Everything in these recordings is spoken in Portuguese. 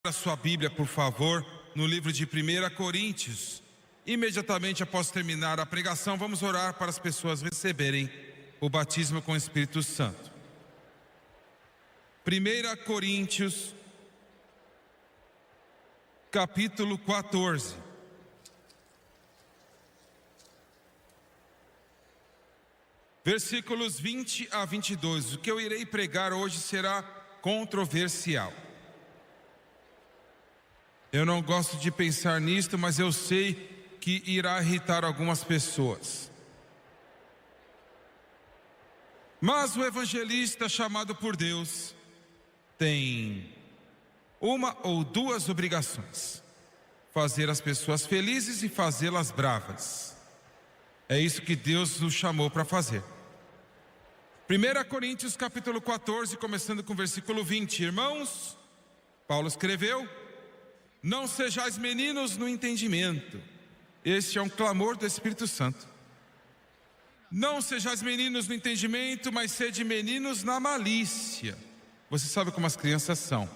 A sua Bíblia, por favor, no livro de 1 Coríntios. Imediatamente após terminar a pregação, vamos orar para as pessoas receberem o batismo com o Espírito Santo. 1 Coríntios, capítulo 14. Versículos 20 a 22. O que eu irei pregar hoje será controversial. Eu não gosto de pensar nisto, mas eu sei que irá irritar algumas pessoas. Mas o evangelista chamado por Deus tem uma ou duas obrigações: fazer as pessoas felizes e fazê-las bravas. É isso que Deus nos chamou para fazer. 1 Coríntios capítulo 14, começando com o versículo 20. Irmãos, Paulo escreveu: não sejais meninos no entendimento. Este é um clamor do Espírito Santo. Não sejais meninos no entendimento, mas sede meninos na malícia. Você sabe como as crianças são.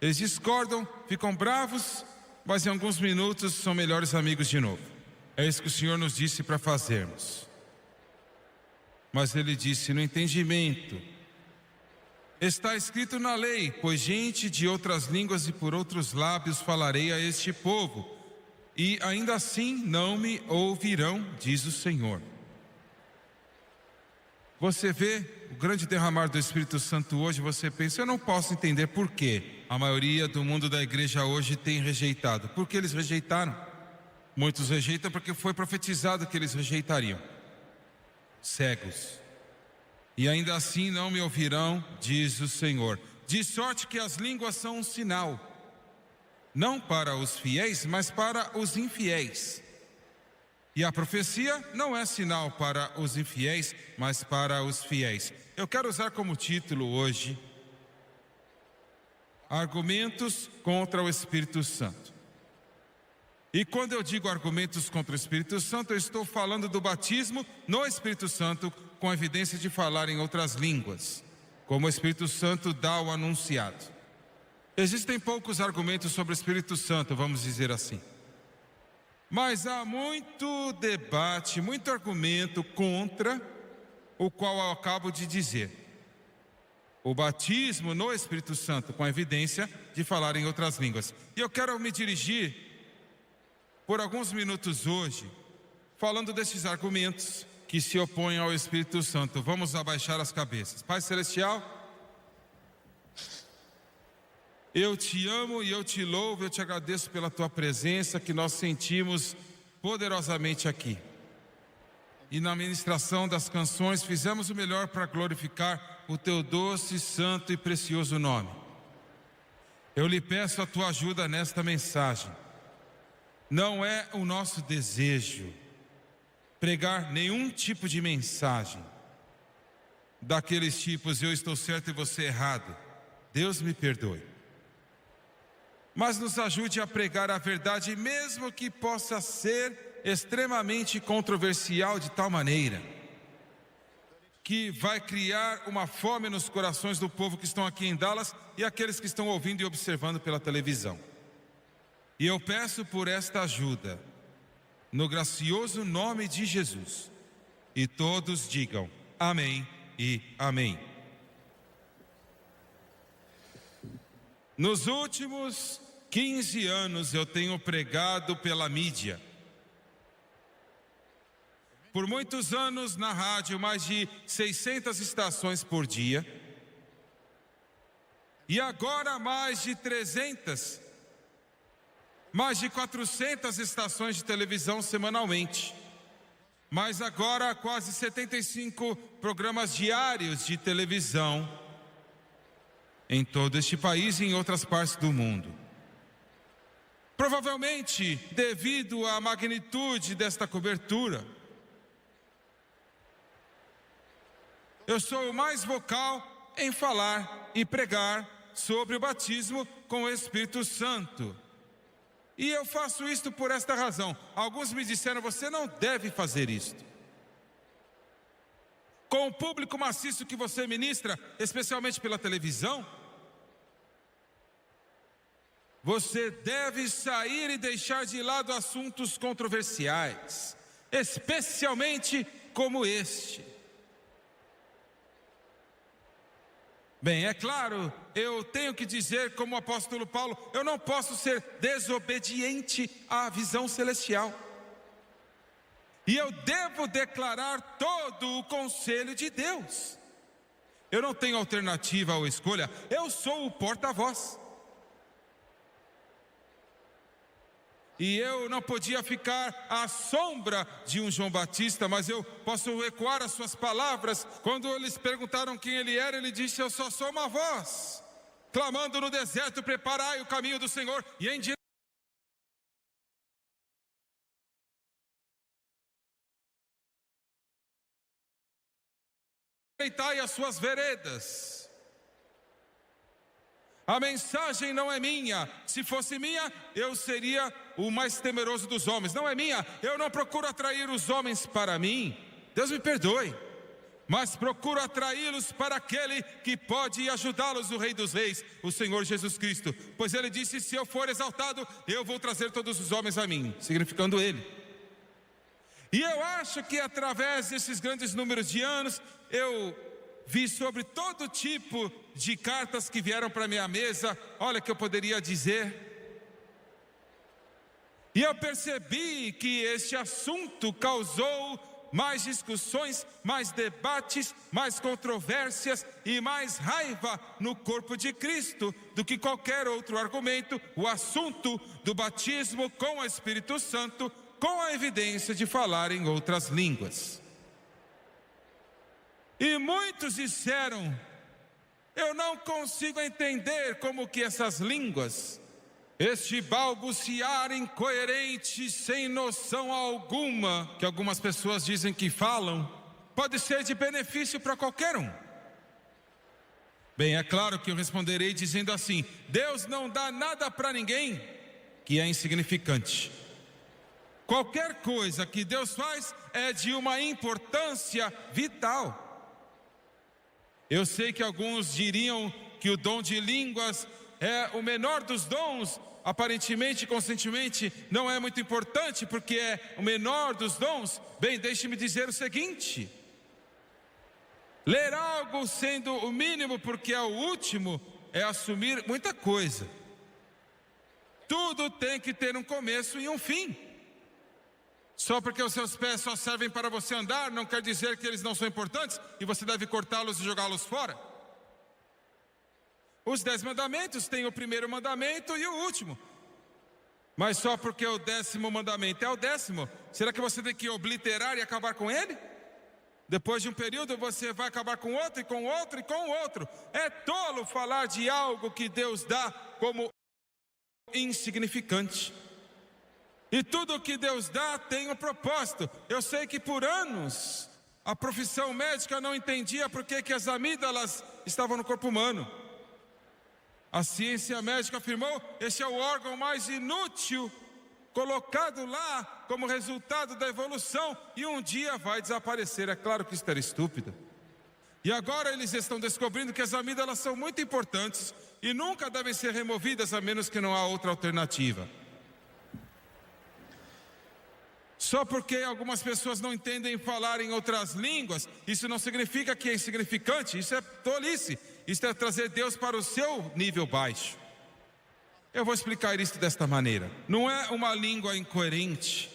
Eles discordam, ficam bravos, mas em alguns minutos são melhores amigos de novo. É isso que o Senhor nos disse para fazermos. Mas Ele disse: no entendimento. Está escrito na lei: pois gente de outras línguas e por outros lábios falarei a este povo, e ainda assim não me ouvirão, diz o Senhor. Você vê o grande derramar do Espírito Santo hoje, você pensa: eu não posso entender por quê a maioria do mundo da igreja hoje tem rejeitado. Por que eles rejeitaram? Muitos rejeitam porque foi profetizado que eles rejeitariam. Cegos. E ainda assim não me ouvirão, diz o Senhor. De sorte que as línguas são um sinal, não para os fiéis, mas para os infiéis. E a profecia não é sinal para os infiéis, mas para os fiéis. Eu quero usar como título hoje: argumentos contra o Espírito Santo. E quando eu digo argumentos contra o Espírito Santo, eu estou falando do batismo no Espírito Santo, com evidência de falar em outras línguas, como o Espírito Santo dá o anunciado. Existem poucos argumentos sobre o Espírito Santo, vamos dizer assim. Mas há muito debate, muito argumento contra o qual eu acabo de dizer: o batismo no Espírito Santo, com a evidência de falar em outras línguas. E eu quero me dirigir por alguns minutos hoje, falando desses argumentos que se opõem ao Espírito Santo. Vamos abaixar as cabeças. Pai Celestial, eu te amo e eu te louvo, eu te agradeço pela tua presença que nós sentimos poderosamente aqui. E na ministração das canções fizemos o melhor para glorificar o teu doce, santo e precioso nome. Eu lhe peço a tua ajuda nesta mensagem. Não é o nosso desejo pregar nenhum tipo de mensagem daqueles tipos: eu estou certo e você errado, Deus me perdoe. Mas nos ajude a pregar a verdade, mesmo que possa ser extremamente controversial, de tal maneira que vai criar uma fome nos corações do povo que estão aqui em Dallas e aqueles que estão ouvindo e observando pela televisão. E eu peço por esta ajuda, no gracioso nome de Jesus. E todos digam amém e amém. Nos últimos 15 anos eu tenho pregado pela mídia. Por muitos anos na rádio, mais de 600 estações por dia. E agora mais de 300, mais de 400 estações de televisão semanalmente. Mas agora quase 75 programas diários de televisão em todo este país e em outras partes do mundo. Provavelmente devido à magnitude desta cobertura, eu sou o mais vocal em falar e pregar sobre o batismo com o Espírito Santo. E eu faço isto por esta razão. Alguns me disseram: você não deve fazer isto. Com o público maciço que você ministra, especialmente pela televisão, você deve sair e deixar de lado assuntos controversiais, especialmente como este. Bem, é claro, eu tenho que dizer, como o apóstolo Paulo, eu não posso ser desobediente à visão celestial. E eu devo declarar todo o conselho de Deus. Eu não tenho alternativa ou escolha, eu sou o porta-voz. E eu não podia ficar à sombra de um João Batista, mas eu posso ecoar as suas palavras. Quando eles perguntaram quem ele era, ele disse: eu só sou uma voz, clamando no deserto, preparai o caminho do Senhor e endireitai as suas veredas. A mensagem não é minha. Se fosse minha, eu seria o mais temeroso dos homens. Não é minha. Eu não procuro atrair os homens para mim. Deus me perdoe. Mas procuro atraí-los para aquele que pode ajudá-los, o Rei dos Reis, o Senhor Jesus Cristo. Pois ele disse: se eu for exaltado, eu vou trazer todos os homens a mim, significando ele. E eu acho que através desses grandes números de anos, eu vi sobre todo tipo de cartas que vieram para minha mesa. Olha que eu poderia dizer. E eu percebi que este assunto causou mais discussões, mais debates, mais controvérsias e mais raiva no corpo de Cristo do que qualquer outro argumento. O assunto do batismo com o Espírito Santo, com a evidência de falar em outras línguas. E muitos disseram: eu não consigo entender como que essas línguas, este balbuciar incoerente, sem noção alguma, que algumas pessoas dizem que falam, pode ser de benefício para qualquer um. Bem, é claro que eu responderei dizendo assim: Deus não dá nada para ninguém que é insignificante. Qualquer coisa que Deus faz é de uma importância vital. Eu sei que alguns diriam que o dom de línguas é o menor dos dons. Aparentemente, conscientemente, não é muito importante porque é o menor dos dons. Bem, deixe-me dizer o seguinte: ler algo sendo o mínimo porque é o último é assumir muita coisa. Tudo tem que ter um começo e um fim. Só porque os seus pés só servem para você andar, não quer dizer que eles não são importantes e você deve cortá-los e jogá-los fora. Os 10 mandamentos têm o primeiro mandamento e o último. Mas só porque o 10º mandamento é o 10º, será que você tem que obliterar e acabar com ele? Depois de um período você vai acabar com outro e com outro e com outro. É tolo falar de algo que Deus dá como insignificante. E tudo que Deus dá tem um propósito. Eu sei que por anos a profissão médica não entendia por que as amígdalas estavam no corpo humano. A ciência médica afirmou: este é o órgão mais inútil colocado lá como resultado da evolução e um dia vai desaparecer. É claro que isso era estúpido. E agora eles estão descobrindo que as amígdalas são muito importantes e nunca devem ser removidas a menos que não há outra alternativa. Só porque algumas pessoas não entendem falar em outras línguas, isso não significa que é insignificante. Isso é tolice. Isso é trazer Deus para o seu nível baixo. Eu vou explicar isso desta maneira. Não é uma língua incoerente.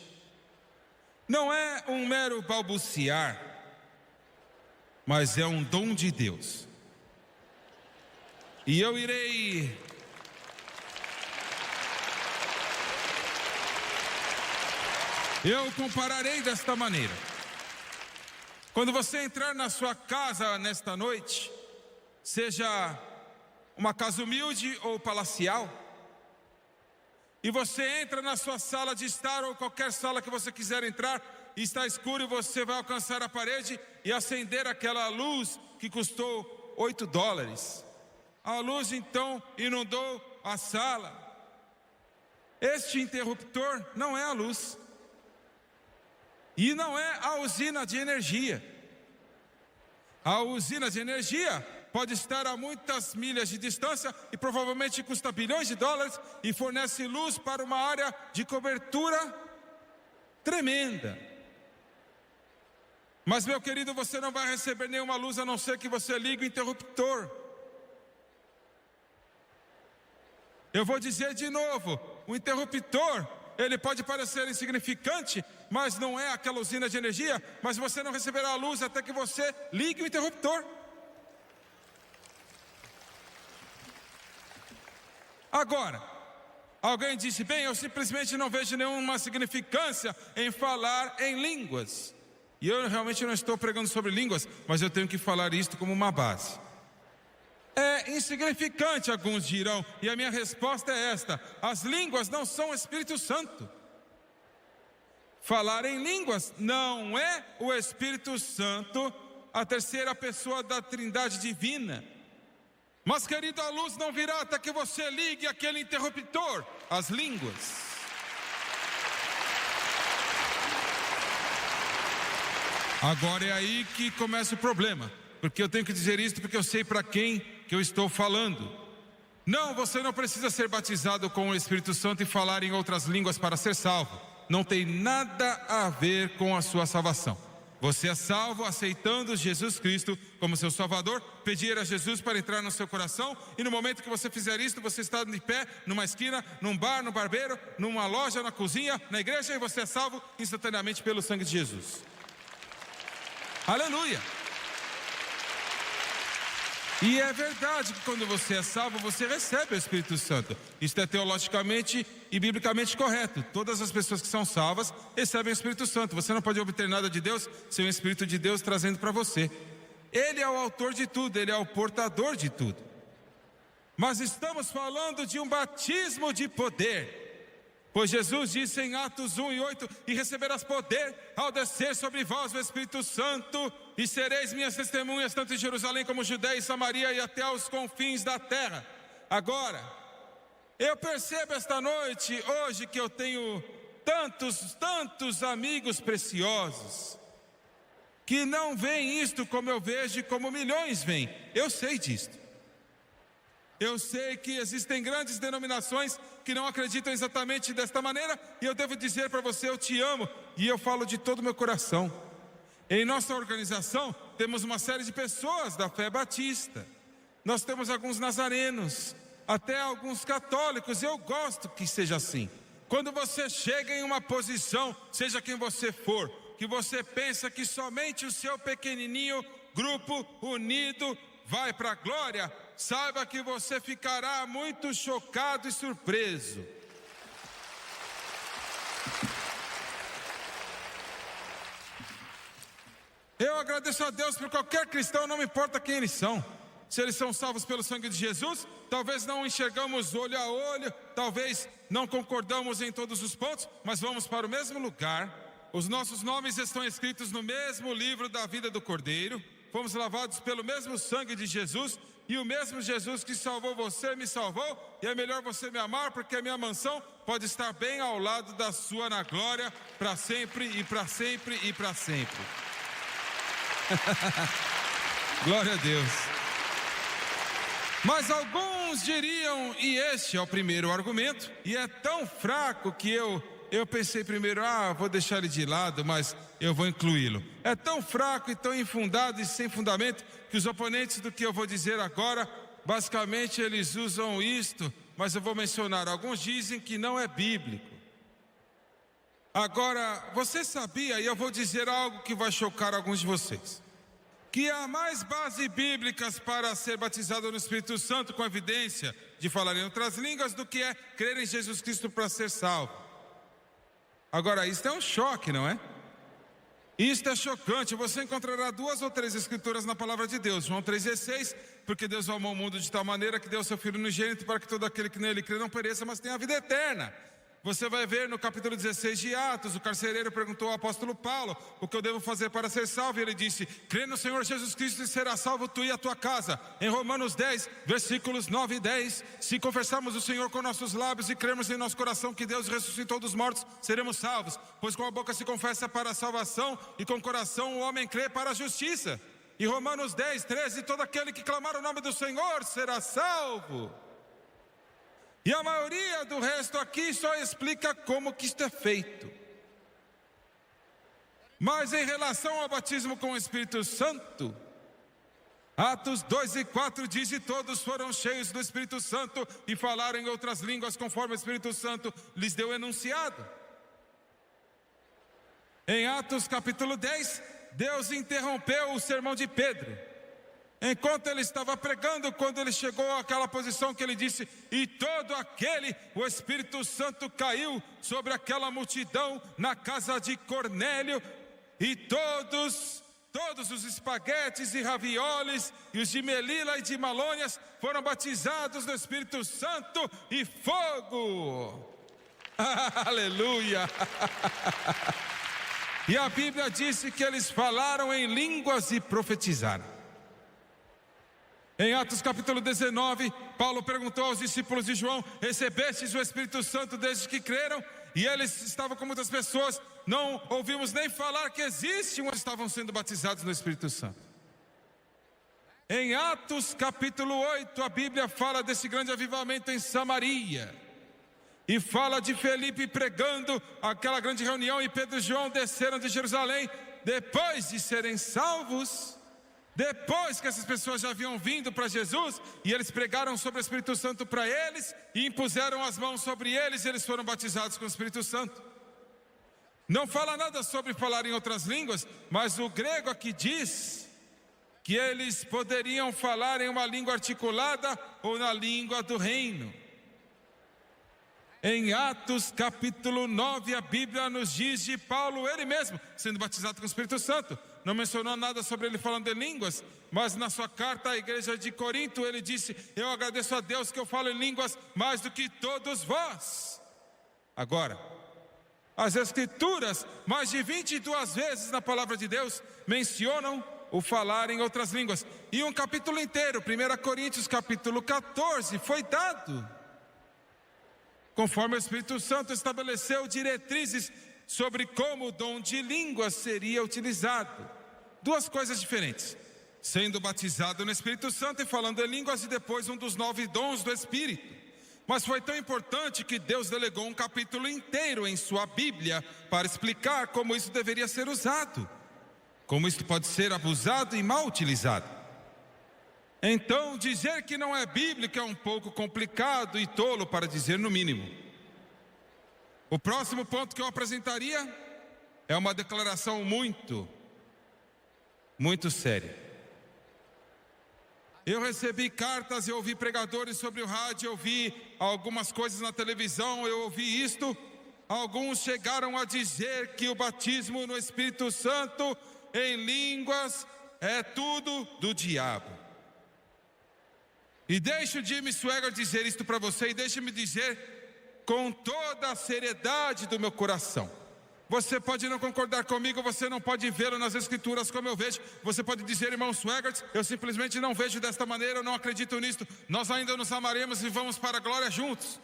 Não é um mero balbuciar. Mas é um dom de Deus. E eu compararei desta maneira. Quando você entrar na sua casa nesta noite, seja uma casa humilde ou palacial, e você entra na sua sala de estar ou qualquer sala que você quiser entrar, e está escuro e você vai alcançar a parede e acender aquela luz que custou $8. A luz então inundou a sala. Este interruptor não é a luz. E não é a usina de energia. A usina de energia pode estar a muitas milhas de distância e provavelmente custa bilhões de dólares e fornece luz para uma área de cobertura tremenda. Mas, meu querido, você não vai receber nenhuma luz a não ser que você ligue o interruptor. Eu vou dizer de novo, o interruptor, ele pode parecer insignificante, mas não é aquela usina de energia, mas você não receberá a luz até que você ligue o interruptor. Agora, alguém disse, bem, eu simplesmente não vejo nenhuma significância em falar em línguas. E eu realmente não estou pregando sobre línguas, mas eu tenho que falar isto como uma base. É insignificante, alguns dirão, e a minha resposta é esta: as línguas não são o Espírito Santo. Falar em línguas não é o Espírito Santo, a terceira pessoa da Trindade divina. Mas, querido, a luz não virá até que você ligue aquele interruptor, as línguas. Agora é aí que começa o problema, porque eu tenho que dizer isso porque eu sei para quem que eu estou falando. Não, você não precisa ser batizado com o Espírito Santo e falar em outras línguas para ser salvo. Não tem nada a ver com a sua salvação. Você é salvo aceitando Jesus Cristo como seu Salvador, pedir a Jesus para entrar no seu coração, e no momento que você fizer isso, você está de pé, numa esquina, num bar, no barbeiro, numa loja, na cozinha, na igreja, e você é salvo instantaneamente pelo sangue de Jesus. Aleluia! E é verdade que quando você é salvo, você recebe o Espírito Santo. Isso é teologicamente e biblicamente correto. Todas as pessoas que são salvas recebem o Espírito Santo. Você não pode obter nada de Deus sem o Espírito de Deus trazendo para você. Ele é o autor de tudo, ele é o portador de tudo. Mas estamos falando de um batismo de poder. Pois Jesus disse em Atos 1:8, e receberás poder ao descer sobre vós o Espírito Santo, e sereis minhas testemunhas tanto em Jerusalém como Judeia e Samaria e até aos confins da terra. Agora, eu percebo esta noite, hoje, que eu tenho tantos amigos preciosos, que não veem isto como eu vejo e como milhões veem. Eu sei disto. Eu sei que existem grandes denominações que não acreditam exatamente desta maneira, e eu devo dizer para você, eu te amo, e eu falo de todo o meu coração. Em nossa organização, temos uma série de pessoas da fé batista. Nós temos alguns nazarenos, até alguns católicos, e eu gosto que seja assim. Quando você chega em uma posição, seja quem você for, que você pensa que somente o seu pequenininho grupo unido vai para a glória, saiba que você ficará muito chocado e surpreso. Eu agradeço a Deus por qualquer cristão, não me importa quem eles são. Se eles são salvos pelo sangue de Jesus, talvez não enxergamos olho a olho, talvez não concordamos em todos os pontos, mas vamos para o mesmo lugar. Os nossos nomes estão escritos no mesmo livro da vida do Cordeiro. Fomos lavados pelo mesmo sangue de Jesus, e o mesmo Jesus que salvou você me salvou, e é melhor você me amar, porque a minha mansão pode estar bem ao lado da sua na glória, para sempre e para sempre e para sempre. Glória a Deus. Mas alguns diriam, e este é o primeiro argumento, e é tão fraco que eu pensei primeiro, vou deixar ele de lado, mas eu vou incluí-lo. É tão fraco e tão infundado e sem fundamento que os oponentes do que eu vou dizer agora, basicamente eles usam isto, mas eu vou mencionar. Alguns dizem que não é bíblico. Agora, você sabia, e eu vou dizer algo que vai chocar alguns de vocês, que há mais bases bíblicas para ser batizado no Espírito Santo com evidência de falar em outras línguas do que é crer em Jesus Cristo para ser salvo. Agora, isso é um choque, não é? Isto é chocante. Você encontrará 2 ou 3 escrituras na palavra de Deus. João 3,16, porque Deus amou o mundo de tal maneira que deu seu Filho unigênito para que todo aquele que nele crê não pereça, mas tenha a vida eterna. Você vai ver no capítulo 16 de Atos, o carcereiro perguntou ao apóstolo Paulo, o que eu devo fazer para ser salvo? E ele disse, crê no Senhor Jesus Cristo e será salvo tu e a tua casa. Em Romanos 10, versículos 9 e 10, se confessarmos o Senhor com nossos lábios e crermos em nosso coração que Deus ressuscitou dos mortos, seremos salvos. Pois com a boca se confessa para a salvação e com o coração o homem crê para a justiça. E Romanos 10, 13, todo aquele que clamar o nome do Senhor será salvo. E a maioria do resto aqui só explica como que isto é feito. Mas em relação ao batismo com o Espírito Santo, Atos 2 e 4 diz: e todos foram cheios do Espírito Santo e falaram em outras línguas conforme o Espírito Santo lhes deu enunciado. Em Atos capítulo 10, Deus interrompeu o sermão de Pedro, enquanto ele estava pregando, quando ele chegou àquela posição que ele disse: e todo aquele, o Espírito Santo caiu sobre aquela multidão na casa de Cornélio, e todos os espaguetes e ravioles, e os de Melila e de Malônias foram batizados no Espírito Santo e fogo. Aleluia! E a Bíblia disse que eles falaram em línguas e profetizaram. Em Atos capítulo 19, Paulo perguntou aos discípulos de João: recebestes o Espírito Santo desde que creram? E eles estavam com muitas pessoas, não ouvimos nem falar que existe, onde estavam sendo batizados no Espírito Santo. Em Atos capítulo 8, a Bíblia fala desse grande avivamento em Samaria, e fala de Felipe pregando aquela grande reunião, e Pedro e João desceram de Jerusalém, depois de serem salvos, depois que essas pessoas já haviam vindo para Jesus, e eles pregaram sobre o Espírito Santo para eles, e impuseram as mãos sobre eles, e eles foram batizados com o Espírito Santo. Não fala nada sobre falar em outras línguas, mas o grego aqui diz que eles poderiam falar em uma língua articulada ou na língua do reino. Em Atos capítulo 9, a Bíblia nos diz de Paulo, ele mesmo, sendo batizado com o Espírito Santo. Não mencionou nada sobre ele falando em línguas, mas na sua carta à igreja de Corinto, ele disse: eu agradeço a Deus que eu falo em línguas mais do que todos vós. Agora, as Escrituras, mais de 22 vezes na palavra de Deus, mencionam o falar em outras línguas. E um capítulo inteiro, 1 Coríntios capítulo 14, foi dado, conforme o Espírito Santo estabeleceu diretrizes sobre como o dom de línguas seria utilizado. Duas coisas diferentes: sendo batizado no Espírito Santo e falando em línguas, e depois um dos 9 dons do Espírito. Mas foi tão importante que Deus delegou um capítulo inteiro em sua Bíblia para explicar como isso deveria ser usado, como isso pode ser abusado e mal utilizado. Então, dizer que não é bíblico é um pouco complicado e tolo, para dizer no mínimo. O próximo ponto que eu apresentaria é uma declaração muito séria. Eu recebi cartas, eu ouvi pregadores sobre o rádio, eu vi algumas coisas na televisão, eu ouvi isto. Alguns chegaram a dizer que o batismo no Espírito Santo em línguas é tudo do diabo. E deixe o Jimmy Swaggart dizer isto para você, e deixe-me dizer com toda a seriedade do meu coração. Você pode não concordar comigo, você não pode vê-lo nas Escrituras como eu vejo. Você pode dizer: irmão Swaggart, eu simplesmente não vejo desta maneira, eu não acredito nisto. Nós ainda nos amaremos e vamos para a glória juntos.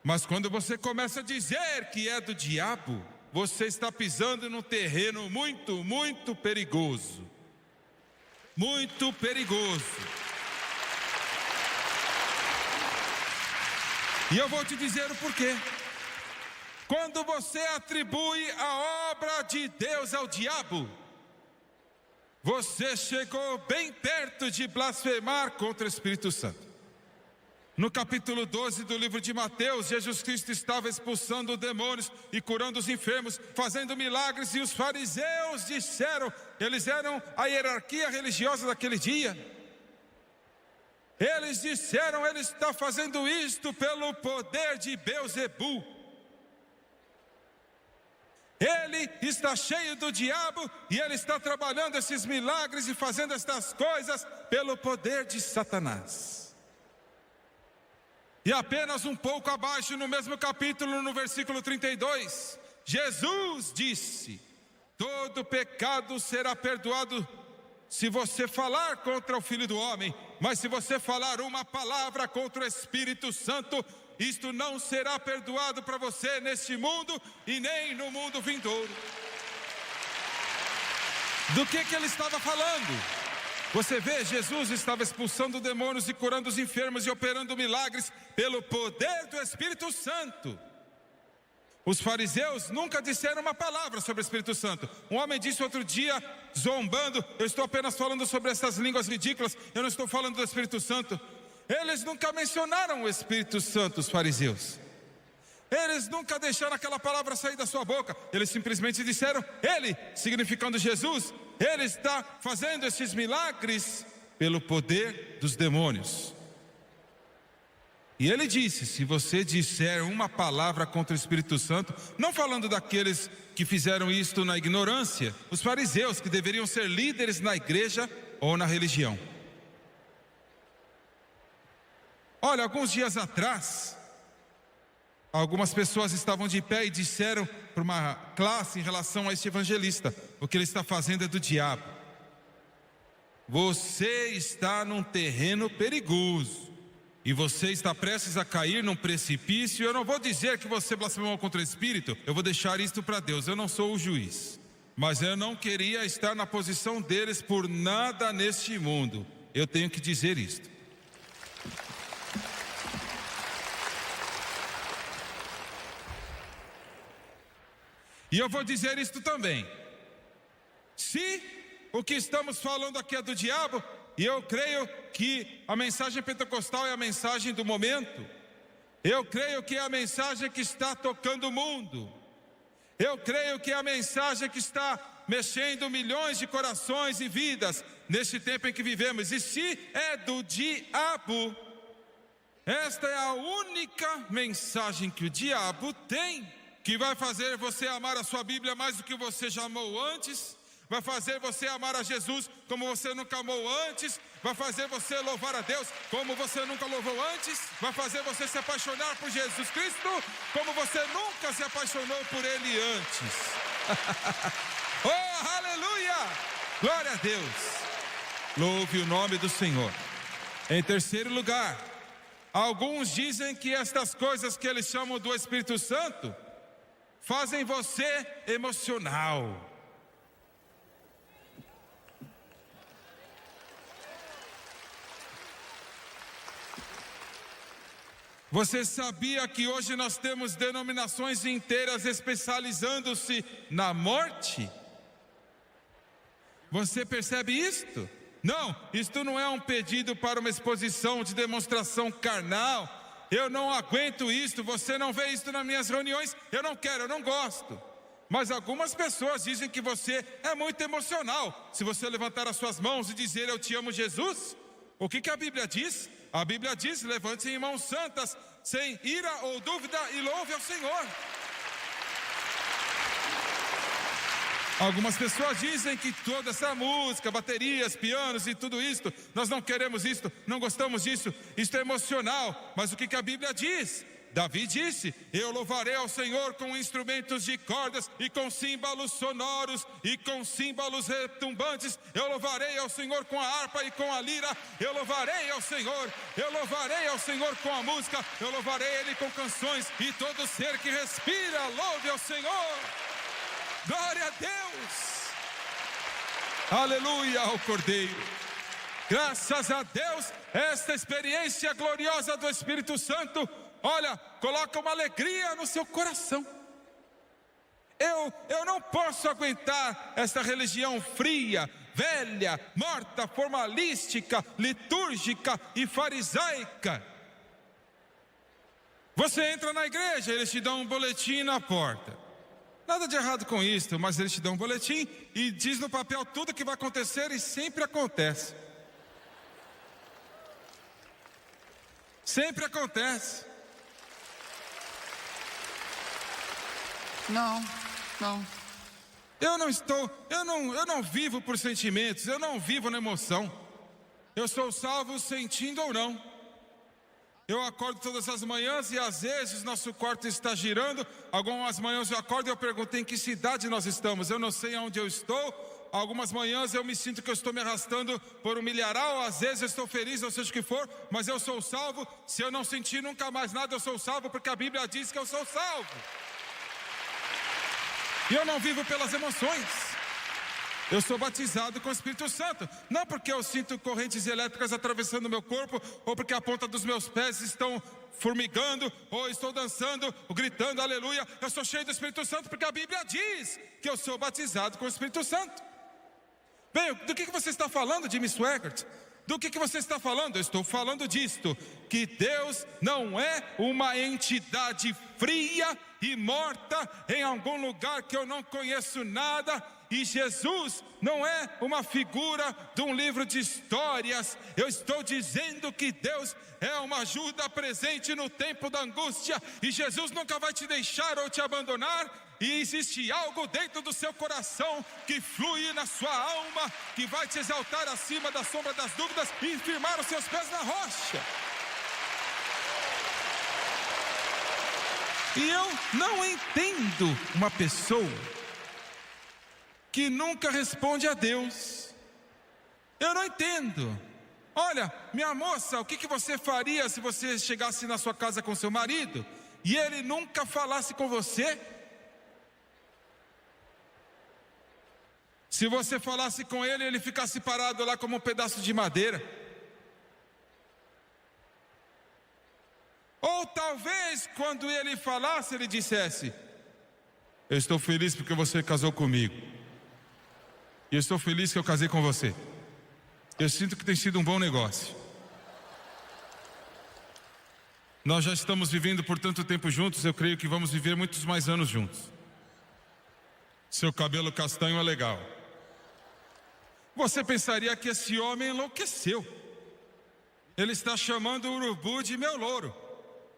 Mas quando você começa a dizer que é do diabo, você está pisando num terreno muito perigoso. Muito perigoso. E eu vou te dizer o porquê. Quando você atribui a obra de Deus ao diabo, você chegou bem perto de blasfemar contra o Espírito Santo. No capítulo 12 do livro de Mateus, Jesus Cristo estava expulsando demônios e curando os enfermos, fazendo milagres, e os fariseus disseram, eles eram a hierarquia religiosa daquele dia, eles disseram: ele está fazendo isto pelo poder de Beelzebu. Ele está cheio do diabo e ele está trabalhando esses milagres e fazendo estas coisas pelo poder de Satanás. E apenas um pouco abaixo, no mesmo capítulo, no versículo 32, Jesus disse: todo pecado será perdoado se você falar contra o Filho do Homem, mas se você falar uma palavra contra o Espírito Santo, isto não será perdoado para você neste mundo e nem no mundo vindouro. Do que ele estava falando? Você vê, Jesus estava expulsando demônios e curando os enfermos e operando milagres pelo poder do Espírito Santo. Os fariseus nunca disseram uma palavra sobre o Espírito Santo. Um homem disse outro dia, zombando: eu estou apenas falando sobre essas línguas ridículas, eu não estou falando do Espírito Santo. Eles nunca mencionaram o Espírito Santo, os fariseus. Eles nunca deixaram aquela palavra sair da sua boca. Eles simplesmente disseram: ele, significando Jesus, ele está fazendo esses milagres pelo poder dos demônios. E ele disse: se você disser uma palavra contra o Espírito Santo, não falando daqueles que fizeram isto na ignorância, os fariseus que deveriam ser líderes na igreja ou na religião. Olha, alguns dias atrás, algumas pessoas estavam de pé e disseram para uma classe em relação a este evangelista: o que ele está fazendo é do diabo. Você está num terreno perigoso e você está prestes a cair num precipício. Eu não vou dizer que você blasfemou contra o Espírito, eu vou deixar isto para Deus, eu não sou o juiz. Mas eu não queria estar na posição deles por nada neste mundo. Eu tenho que dizer isto. E eu vou dizer isto também: se o que estamos falando aqui é do diabo, e eu creio que a mensagem pentecostal é a mensagem do momento, eu creio que é a mensagem que está tocando o mundo, eu creio que é a mensagem que está mexendo milhões de corações e vidas neste tempo em que vivemos. E se é do diabo, esta é a única mensagem que o diabo tem, que vai fazer você amar a sua Bíblia mais do que você já amou antes, vai fazer você amar a Jesus como você nunca amou antes, vai fazer você louvar a Deus como você nunca louvou antes, vai fazer você se apaixonar por Jesus Cristo como você nunca se apaixonou por Ele antes. Oh, aleluia! Glória a Deus! Louve o nome do Senhor. Em terceiro lugar, alguns dizem que estas coisas que eles chamam do Espírito Santo fazem você emocional. Você sabia que hoje nós temos denominações inteiras especializando-se na morte? Você percebe isto? Não, isto não é um pedido para uma exposição de demonstração carnal. Eu não aguento isto, você não vê isto nas minhas reuniões, eu não quero, eu não gosto. Mas algumas pessoas dizem que você é muito emocional. Se você levantar as suas mãos e dizer: eu te amo, Jesus, o que a Bíblia diz? A Bíblia diz: levante em mãos santas, sem ira ou dúvida, e louve ao Senhor. Algumas pessoas dizem que toda essa música, baterias, pianos e tudo isto, nós não queremos isto, não gostamos disso, isto é emocional. Mas o que a Bíblia diz? Davi disse: eu louvarei ao Senhor com instrumentos de cordas e com símbolos sonoros e com símbolos retumbantes. Eu louvarei ao Senhor com a harpa e com a lira. Eu louvarei ao Senhor, eu louvarei ao Senhor com a música. Eu louvarei Ele com canções, e todo ser que respira louve ao Senhor. Glória a Deus! Aleluia ao Cordeiro! Graças a Deus, esta experiência gloriosa do Espírito Santo, olha, coloca uma alegria no seu coração. Eu não posso aguentar essa religião fria, velha, morta, formalística, litúrgica e farisaica. Você entra na igreja, eles te dão um boletim na porta. Nada de errado com isso, mas eles te dão um boletim e diz no papel tudo o que vai acontecer, e sempre acontece. Sempre acontece. Não. Eu não vivo por sentimentos, eu não vivo na emoção. Eu sou salvo sentindo ou não. Eu acordo todas as manhãs e às vezes nosso quarto está girando. Algumas manhãs eu acordo e eu pergunto: em que cidade nós estamos? Eu não sei aonde eu estou. Algumas manhãs eu me sinto que eu estou me arrastando por um milharal. Às vezes eu estou feliz, ou seja o que for, mas eu sou salvo. Se eu não sentir nunca mais nada, eu sou salvo, porque a Bíblia diz que eu sou salvo. E eu não vivo pelas emoções. Eu sou batizado com o Espírito Santo, não porque eu sinto correntes elétricas atravessando o meu corpo, ou porque a ponta dos meus pés estão formigando, ou estou dançando, ou gritando aleluia. Eu sou cheio do Espírito Santo porque a Bíblia diz que eu sou batizado com o Espírito Santo. Bem, do que você está falando, Jimmy Swaggart? Do que você está falando? Eu estou falando disto, que Deus não é uma entidade fria e morta em algum lugar que eu não conheço nada, e Jesus não é uma figura de um livro de histórias. Eu estou dizendo que Deus é uma ajuda presente no tempo da angústia, e Jesus nunca vai te deixar ou te abandonar. E existe algo dentro do seu coração que flui na sua alma, que vai te exaltar acima da sombra das dúvidas e firmar os seus pés na rocha. E eu não entendo uma pessoa que nunca responde a Deus. Eu não entendo. Olha, minha moça, o que você faria se você chegasse na sua casa com seu marido e ele nunca falasse com você? Se você falasse com ele, ele ficasse parado lá como um pedaço de madeira. Ou talvez quando ele falasse, ele dissesse: eu estou feliz porque você casou comigo, e eu estou feliz que eu casei com você. Eu sinto que tem sido um bom negócio. Nós já estamos vivendo por tanto tempo juntos, eu creio que vamos viver muitos mais anos juntos. Seu cabelo castanho é legal. Você pensaria que esse homem enlouqueceu. Ele está chamando o urubu de meu louro.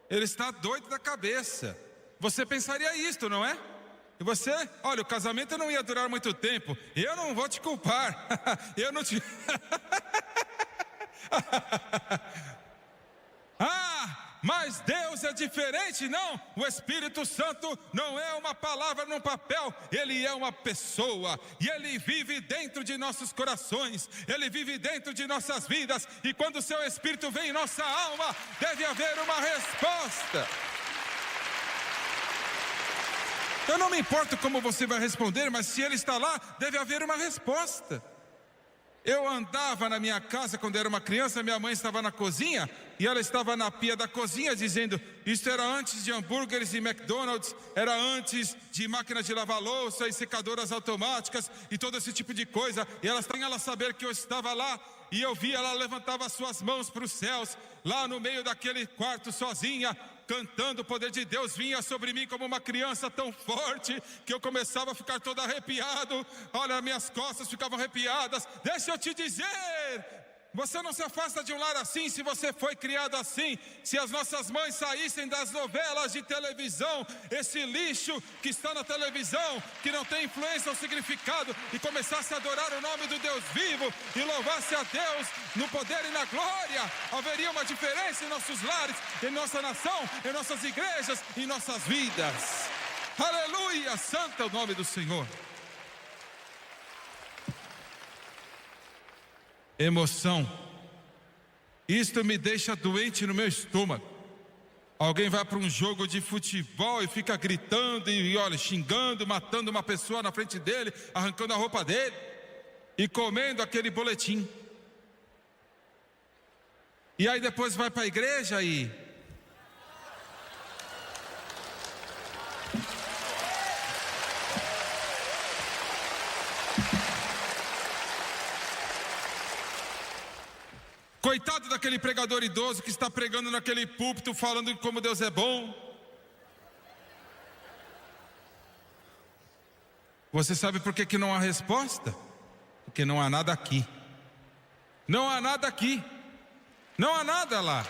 Ele está doido da cabeça. Você pensaria isto, não é? E você, olha, o casamento não ia durar muito tempo. Eu não vou te culpar. Eu não te... Mas Deus é diferente, não? O Espírito Santo não é uma palavra num papel, Ele é uma pessoa, e Ele vive dentro de nossos corações, Ele vive dentro de nossas vidas, e quando o seu Espírito vem em nossa alma, deve haver uma resposta. Eu não me importo como você vai responder, mas se Ele está lá, deve haver uma resposta. Eu andava na minha casa quando era uma criança, minha mãe estava na cozinha e ela estava na pia da cozinha dizendo: isso era antes de hambúrgueres e McDonald's, era antes de máquina de lavar louça e secadoras automáticas e todo esse tipo de coisa. E ela saber que eu estava lá, e eu vi, ela levantava as suas mãos para os céus, lá no meio daquele quarto sozinha, cantando. O poder de Deus vinha sobre mim como uma criança tão forte que eu começava a ficar todo arrepiado. Olha, minhas costas ficavam arrepiadas. Deixa eu te dizer, você não se afasta de um lar assim se você foi criado assim. Se as nossas mães saíssem das novelas de televisão, esse lixo que está na televisão, que não tem influência ou significado, e começasse a adorar o nome do Deus vivo e louvasse a Deus no poder e na glória, haveria uma diferença em nossos lares, em nossa nação, em nossas igrejas, em nossas vidas. Aleluia, santo é o nome do Senhor. Emoção, isto me deixa doente no meu estômago. Alguém vai para um jogo de futebol e fica gritando e olha, xingando, matando uma pessoa na frente dele, arrancando a roupa dele e comendo aquele boletim. E aí depois vai para a igreja e... coitado daquele pregador idoso que está pregando naquele púlpito falando como Deus é bom. Você sabe por que não há resposta? Porque não há nada aqui. Não há nada aqui. Não há nada lá.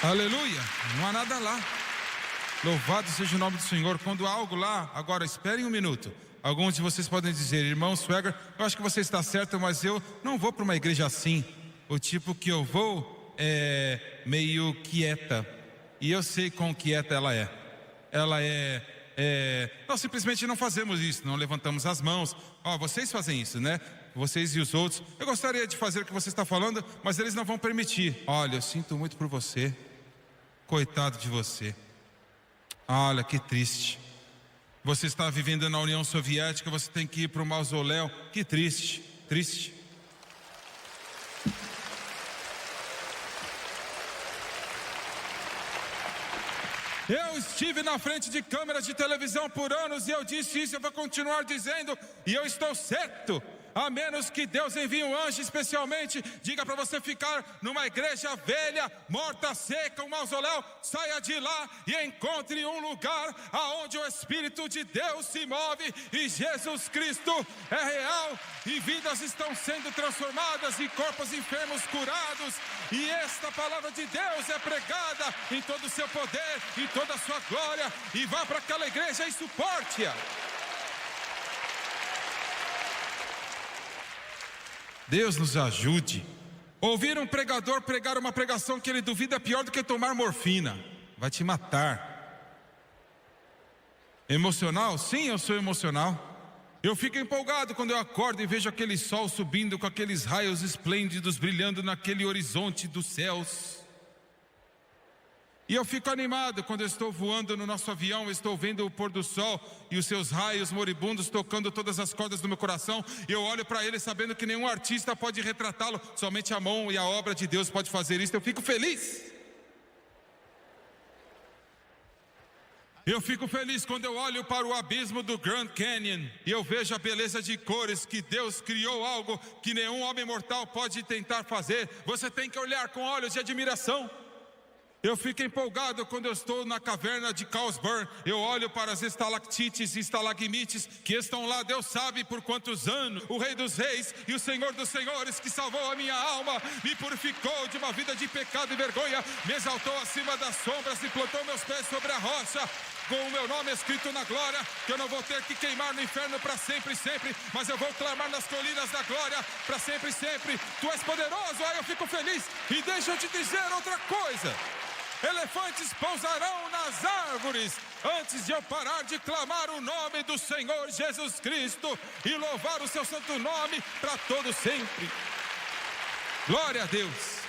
Aleluia, não há nada lá. Louvado seja o nome do Senhor. Quando há algo lá, agora esperem um minuto. Alguns de vocês podem dizer: irmão Swaggart, eu acho que você está certo, mas eu não vou para uma igreja assim. O tipo que eu vou é meio quieta. E eu sei quão quieta ela é. Ela nós simplesmente não fazemos isso, não levantamos as mãos. Vocês fazem isso, né? Vocês e os outros. Eu gostaria de fazer o que você está falando, mas eles não vão permitir. Olha, eu sinto muito por você. Coitado de você. Olha, que triste. Você está vivendo na União Soviética, você tem que ir para o mausoléu. Que triste, triste. Eu estive na frente de câmeras de televisão por anos e eu disse isso, eu vou continuar dizendo, e eu estou certo. A menos que Deus envie um anjo especialmente, diga para você ficar numa igreja velha, morta, seca, um mausoléu, saia de lá e encontre um lugar aonde o Espírito de Deus se move e Jesus Cristo é real e vidas estão sendo transformadas e corpos enfermos curados, e esta palavra de Deus é pregada em todo o seu poder, em toda a sua glória, e vá para aquela igreja e suporte-a. Deus nos ajude. Ouvir um pregador pregar uma pregação que ele duvida é pior do que tomar morfina. Vai te matar. Emocional? Sim, eu sou emocional. Eu fico empolgado quando eu acordo e vejo aquele sol subindo com aqueles raios esplêndidos brilhando naquele horizonte dos céus. E eu fico animado quando eu estou voando no nosso avião, estou vendo o pôr do sol e os seus raios moribundos tocando todas as cordas do meu coração. E eu olho para ele sabendo que nenhum artista pode retratá-lo, somente a mão e a obra de Deus pode fazer isso. Eu fico feliz. Eu fico feliz quando eu olho para o abismo do Grand Canyon e eu vejo a beleza de cores, que Deus criou algo que nenhum homem mortal pode tentar fazer. Você tem que olhar com olhos de admiração. Eu fico empolgado quando eu estou na caverna de Carlsbad. Eu olho para as estalactites e estalagmites que estão lá, Deus sabe por quantos anos. O Rei dos Reis e o Senhor dos Senhores, que salvou a minha alma, me purificou de uma vida de pecado e vergonha, me exaltou acima das sombras e plantou meus pés sobre a rocha, com o meu nome escrito na glória, que eu não vou ter que queimar no inferno para sempre e sempre, mas eu vou clamar nas colinas da glória para sempre e sempre. Tu és poderoso, aí eu fico feliz. E deixa eu te dizer outra coisa: elefantes pousarão nas árvores antes de eu parar de clamar o nome do Senhor Jesus Cristo e louvar o seu santo nome para todo sempre. Glória a Deus.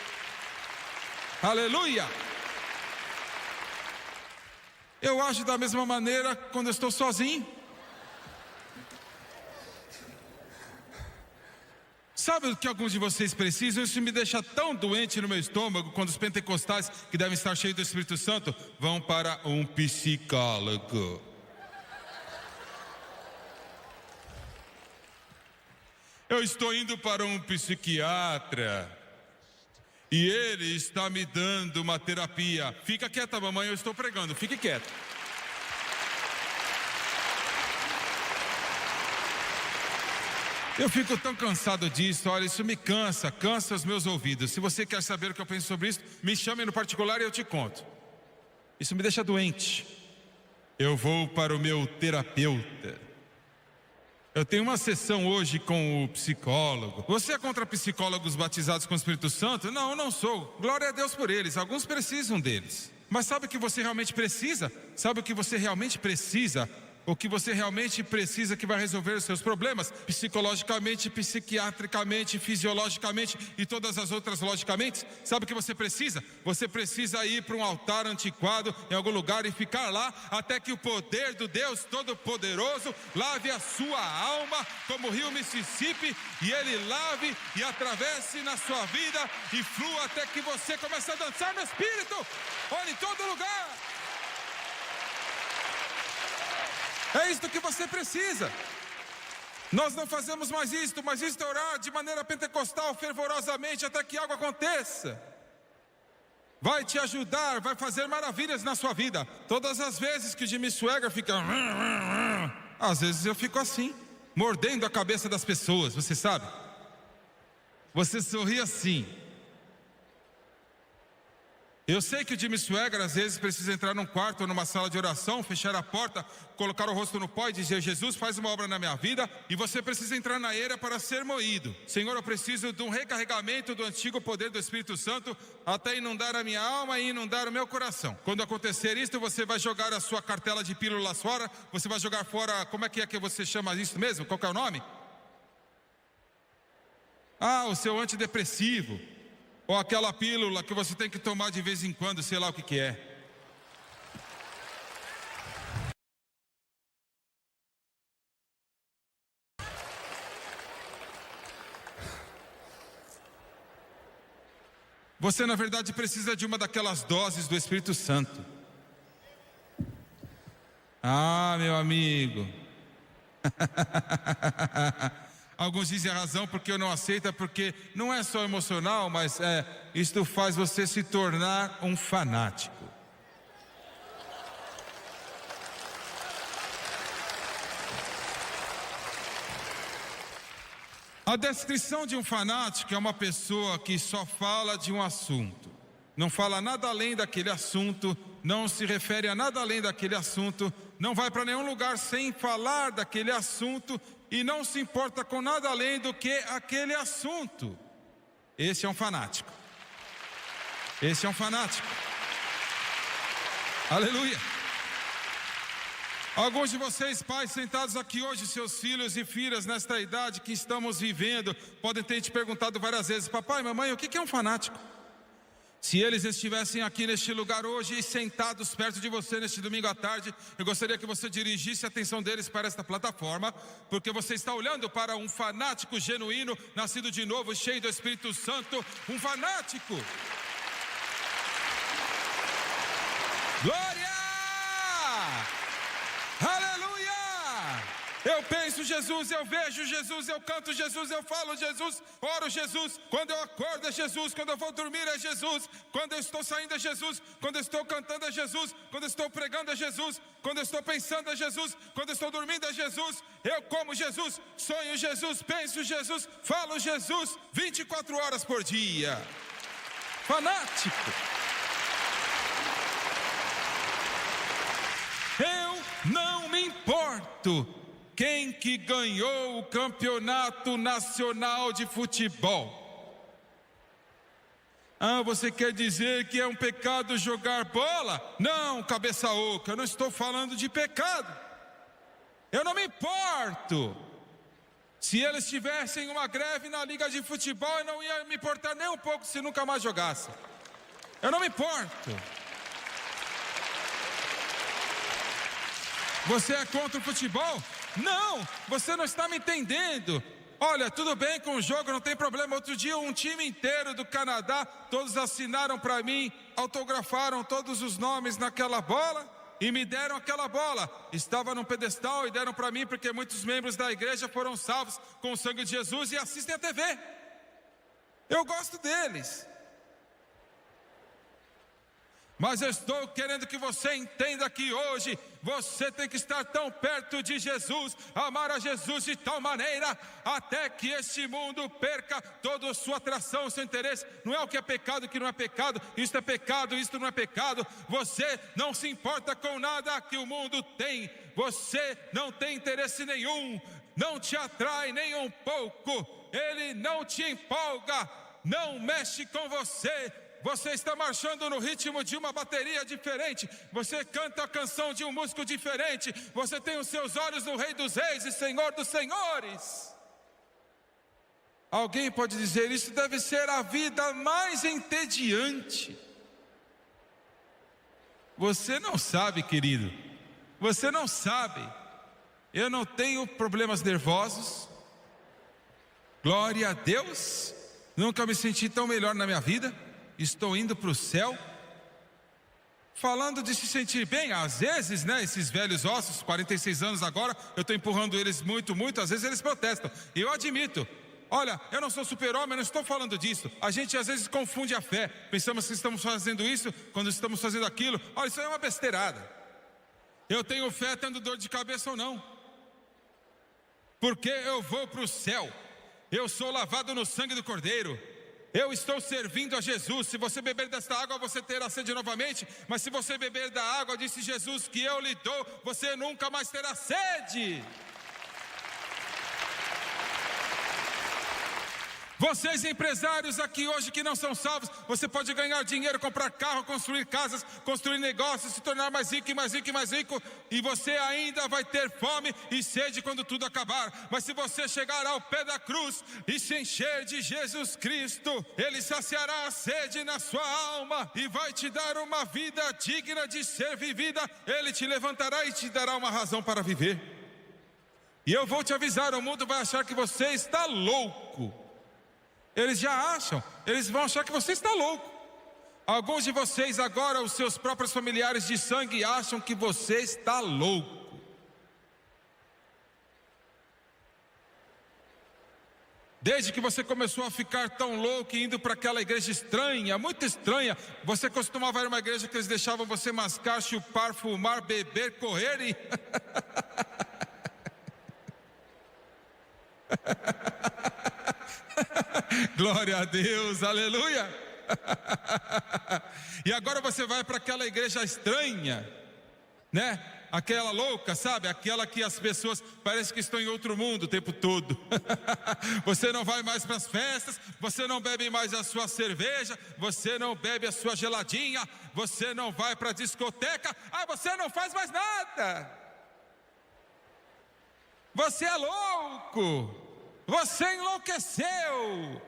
Aleluia. Eu ajo da mesma maneira quando eu estou sozinho. Sabe o que alguns de vocês precisam? Isso me deixa tão doente no meu estômago quando os pentecostais, que devem estar cheios do Espírito Santo, vão para um psicólogo. Eu estou indo para um psiquiatra e ele está me dando uma terapia. Fica quieta, mamãe, eu estou pregando, fique quieta. Eu fico tão cansado disso, olha, isso me cansa os meus ouvidos. Se você quer saber o que eu penso sobre isso, me chame no particular e eu te conto. Isso me deixa doente. Eu vou para o meu terapeuta. Eu tenho uma sessão hoje com o psicólogo. Você é contra psicólogos batizados com o Espírito Santo? Não, eu não sou. Glória a Deus por eles, alguns precisam deles. Mas sabe o que você realmente precisa? Sabe o que você realmente precisa? O que você realmente precisa que vai resolver os seus problemas, psicologicamente, psiquiatricamente, fisiologicamente e todas as outras logicamente? Sabe o que você precisa? Você precisa ir para um altar antiquado em algum lugar e ficar lá até que o poder do Deus Todo-Poderoso lave a sua alma como o rio Mississippi, e ele lave e atravesse na sua vida e flua até que você comece a dançar no Espírito. Olha, em todo lugar. É isto que você precisa. Nós não fazemos mais isto, mas isto é orar de maneira pentecostal, fervorosamente, até que algo aconteça. Vai te ajudar, vai fazer maravilhas na sua vida. Todas as vezes que o Jimmy Swagger fica... Às vezes eu fico assim, mordendo a cabeça das pessoas, você sabe? Você sorri assim. Eu sei que o Jimmy Swagger às vezes precisa entrar num quarto ou numa sala de oração, fechar a porta, colocar o rosto no pó e dizer: Jesus, faz uma obra na minha vida. E você precisa entrar na eira para ser moído. Senhor, eu preciso de um recarregamento do antigo poder do Espírito Santo até inundar a minha alma e inundar o meu coração. Quando acontecer isso, você vai jogar a sua cartela de pílulas fora. Você vai jogar fora, como é que você chama isso mesmo? Qual que é o nome? O seu antidepressivo. Ou aquela pílula que você tem que tomar de vez em quando, sei lá o que é. Você na verdade precisa de uma daquelas doses do Espírito Santo. Ah, meu amigo. Alguns dizem a razão porque eu não aceito, porque não é só emocional, mas isto faz você se tornar um fanático. A descrição de um fanático é uma pessoa que só fala de um assunto, não fala nada além daquele assunto, não se refere a nada além daquele assunto, não vai para nenhum lugar sem falar daquele assunto e não se importa com nada além do que aquele assunto. Esse é um fanático. Esse é um fanático. Aleluia. Alguns de vocês, pais, sentados aqui hoje, seus filhos e filhas nesta idade que estamos vivendo, podem ter te perguntado várias vezes: papai, mamãe, o que é um fanático? Se eles estivessem aqui neste lugar hoje e sentados perto de você neste domingo à tarde, eu gostaria que você dirigisse a atenção deles para esta plataforma, porque você está olhando para um fanático genuíno, nascido de novo, cheio do Espírito Santo, um fanático. Glória! Aleluia! Eu penso Jesus, eu vejo Jesus, eu canto Jesus, eu falo Jesus, oro Jesus. Quando eu acordo é Jesus, quando eu vou dormir é Jesus, quando eu estou saindo é Jesus, quando eu estou cantando é Jesus, quando eu estou pregando é Jesus, quando eu estou pensando é Jesus, quando eu estou dormindo é Jesus. Eu como Jesus, sonho Jesus, penso Jesus, falo Jesus, 24 horas por dia. Fanático. Eu não me importo quem que ganhou o campeonato nacional de futebol. Ah, você quer dizer que é um pecado jogar bola? Não, cabeça oca, eu não estou falando de pecado. Eu não me importo. Se eles tivessem uma greve na liga de futebol, eu não ia me importar nem um pouco se nunca mais jogasse. Eu não me importo. Você é contra o futebol? Não, você não está me entendendo. Olha, tudo bem com o jogo, não tem problema. Outro dia um time inteiro do Canadá, todos assinaram para mim, autografaram todos os nomes naquela bola e me deram aquela bola. Estava num pedestal e deram para mim porque muitos membros da igreja foram salvos com o sangue de Jesus e assistem a TV. Eu gosto deles. Mas eu estou querendo que você entenda que hoje você tem que estar tão perto de Jesus, amar a Jesus de tal maneira, até que este mundo perca toda a sua atração, o seu interesse. Não é o que é pecado, o que não é pecado, isto é pecado, isto não é pecado. Você não se importa com nada que o mundo tem, você não tem interesse nenhum, não te atrai nem um pouco, ele não te empolga, não mexe com você. Você está marchando no ritmo de uma bateria diferente. Você canta a canção de um músico diferente. Você tem os seus olhos no Rei dos Reis e Senhor dos Senhores. Alguém pode dizer, isso deve ser a vida mais entediante. Você não sabe, querido. Você não sabe. Eu não tenho problemas nervosos. Glória a Deus. Nunca me senti tão melhor na minha vida. Estou indo para o céu. Falando de se sentir bem, às vezes, né, esses velhos ossos, 46 anos agora, eu estou empurrando eles muito, às vezes eles protestam. E eu admito, olha, eu não sou super-homem, não estou falando disso. A gente às vezes confunde a fé. Pensamos que estamos fazendo isso quando estamos fazendo aquilo. Olha, isso é uma besteirada. Eu tenho fé tendo dor de cabeça ou não. Porque eu vou para o céu. Eu sou lavado no sangue do Cordeiro. Eu estou servindo a Jesus. Se você beber desta água, você terá sede novamente. Mas se você beber da água, disse Jesus, que eu lhe dou, você nunca mais terá sede. Vocês empresários aqui hoje que não são salvos, você pode ganhar dinheiro, comprar carro, construir casas, construir negócios, se tornar mais rico e mais rico e mais rico, e você ainda vai ter fome e sede quando tudo acabar. Mas se você chegar ao pé da cruz e se encher de Jesus Cristo, Ele saciará a sede na sua alma e vai te dar uma vida digna de ser vivida. Ele te levantará e te dará uma razão para viver. E eu vou te avisar, o mundo vai achar que você está louco. Eles já acham, eles vão achar que você está louco. Alguns de vocês agora, os seus próprios familiares de sangue, acham que você está louco. Desde que você começou a ficar tão louco e indo para aquela igreja estranha, muito estranha, você costumava ir a uma igreja que eles deixavam você mascar, chupar, fumar, beber, correr e... Glória a Deus, aleluia. E agora você vai para aquela igreja estranha, né? Aquela louca, sabe? Aquela que as pessoas parecem que estão em outro mundo o tempo todo. Você não vai mais para as festas, você não bebe mais a sua cerveja, você não bebe a sua geladinha, você não vai para a discoteca, você não faz mais nada. Você é louco, você enlouqueceu.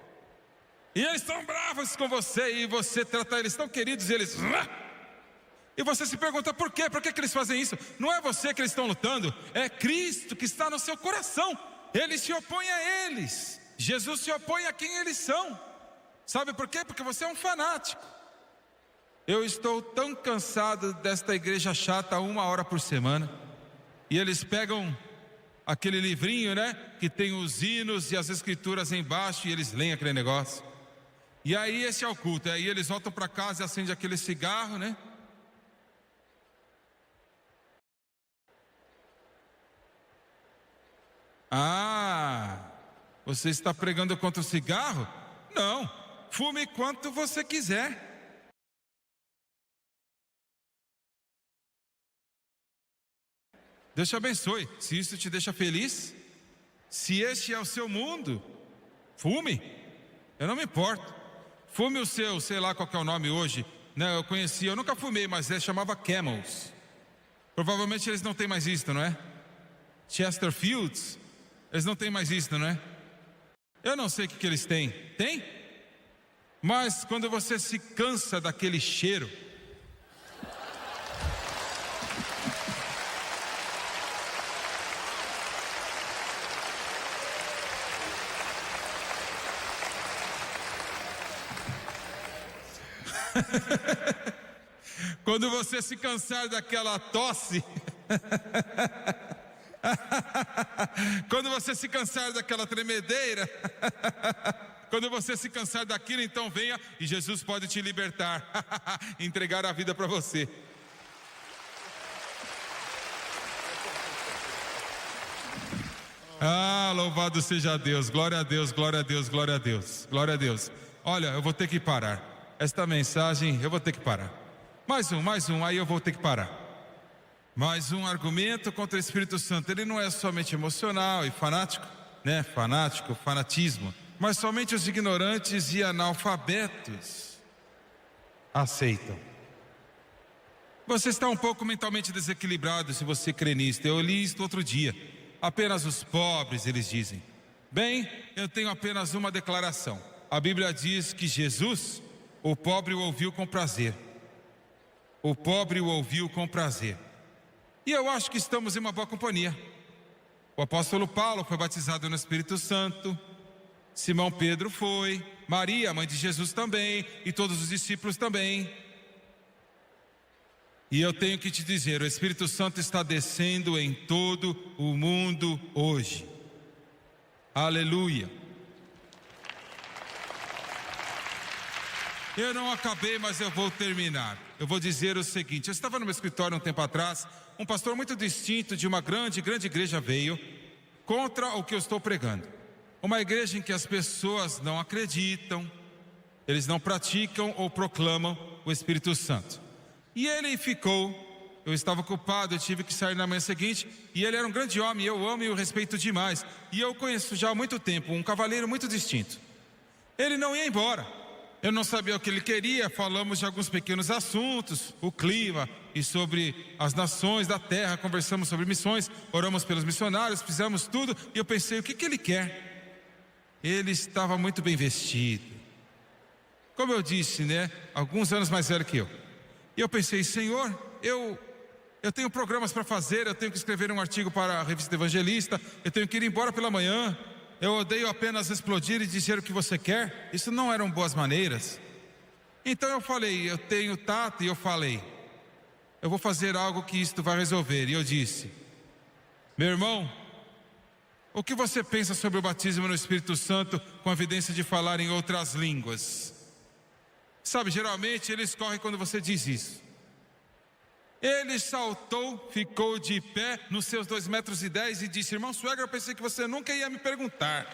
E eles estão bravos com você, e você trata eles tão queridos, e eles... E você se pergunta por quê? Por que eles fazem isso? Não é você que eles estão lutando, é Cristo que está no seu coração. Ele se opõe a eles. Jesus se opõe a quem eles são. Sabe por quê? Porque você é um fanático. Eu estou tão cansado desta igreja chata 1 hora por semana. E eles pegam aquele livrinho, né? Que tem os hinos e as escrituras embaixo, e eles leem aquele negócio. E aí esse é o culto. Aí eles voltam para casa e acendem aquele cigarro, né? Você está pregando contra o cigarro? Não, fume quanto você quiser. Deus te abençoe. Se isso te deixa feliz, se este é o seu mundo, fume, eu não me importo. Fume o seu, sei lá qual que é o nome hoje, né? Eu nunca fumei, mas chamava Camels. Provavelmente eles não têm mais isso, não é? Chesterfields, eles não têm mais isso, não é? Eu não sei o que eles têm. Tem? Mas quando você se cansa daquele cheiro, quando você se cansar daquela tosse, quando você se cansar daquela tremedeira, quando você se cansar daquilo, então venha e Jesus pode te libertar, entregar a vida para você. Louvado seja Deus, glória a Deus, glória a Deus, glória a Deus, glória a Deus. Olha, eu vou ter que parar. Esta mensagem eu vou ter que parar. Mais um, aí eu vou ter que parar. Mais um argumento contra o Espírito Santo. Ele não é somente emocional e fanático, né? Fanatismo. Mas somente os ignorantes e analfabetos aceitam. Você está um pouco mentalmente desequilibrado se você crê nisto. Eu li isto outro dia. Apenas os pobres, eles dizem. Bem, eu tenho apenas uma declaração. A Bíblia diz que Jesus, o pobre o ouviu com prazer. O pobre o ouviu com prazer. E eu acho que estamos em uma boa companhia. O apóstolo Paulo foi batizado no Espírito Santo. Simão Pedro foi. Maria, mãe de Jesus, também. E todos os discípulos também. E eu tenho que te dizer, o Espírito Santo está descendo em todo o mundo hoje. Aleluia. Eu não acabei, mas eu vou terminar. Eu vou dizer o seguinte: eu estava no meu escritório um tempo atrás, um pastor muito distinto de uma grande igreja veio contra o que eu estou pregando. Uma igreja em que as pessoas não acreditam, eles não praticam ou proclamam o Espírito Santo. E ele ficou, eu estava ocupado, eu tive que sair na manhã seguinte, e ele era um grande homem, eu amo e o respeito demais. E eu conheço já há muito tempo, um cavalheiro muito distinto. Ele não ia embora. Eu não sabia o que ele queria, falamos de alguns pequenos assuntos, o clima e sobre as nações da terra, conversamos sobre missões, oramos pelos missionários, fizemos tudo, e eu pensei, o que ele quer? Ele estava muito bem vestido. Como eu disse, né, alguns anos mais velho que eu. E eu pensei, Senhor, eu tenho programas para fazer, eu tenho que escrever um artigo para a revista Evangelista, eu tenho que ir embora pela manhã. Eu odeio apenas explodir e dizer o que você quer. Isso não eram boas maneiras. Então eu falei, eu tenho tato, e eu falei, eu vou fazer algo que isto vai resolver. E eu disse, meu irmão, o que você pensa sobre o batismo no Espírito Santo com a evidência de falar em outras línguas? Sabe, geralmente eles correm quando você diz isso. Ele saltou, ficou de pé nos seus 2,10 metros e disse, irmão Swagger, eu pensei que você nunca ia me perguntar.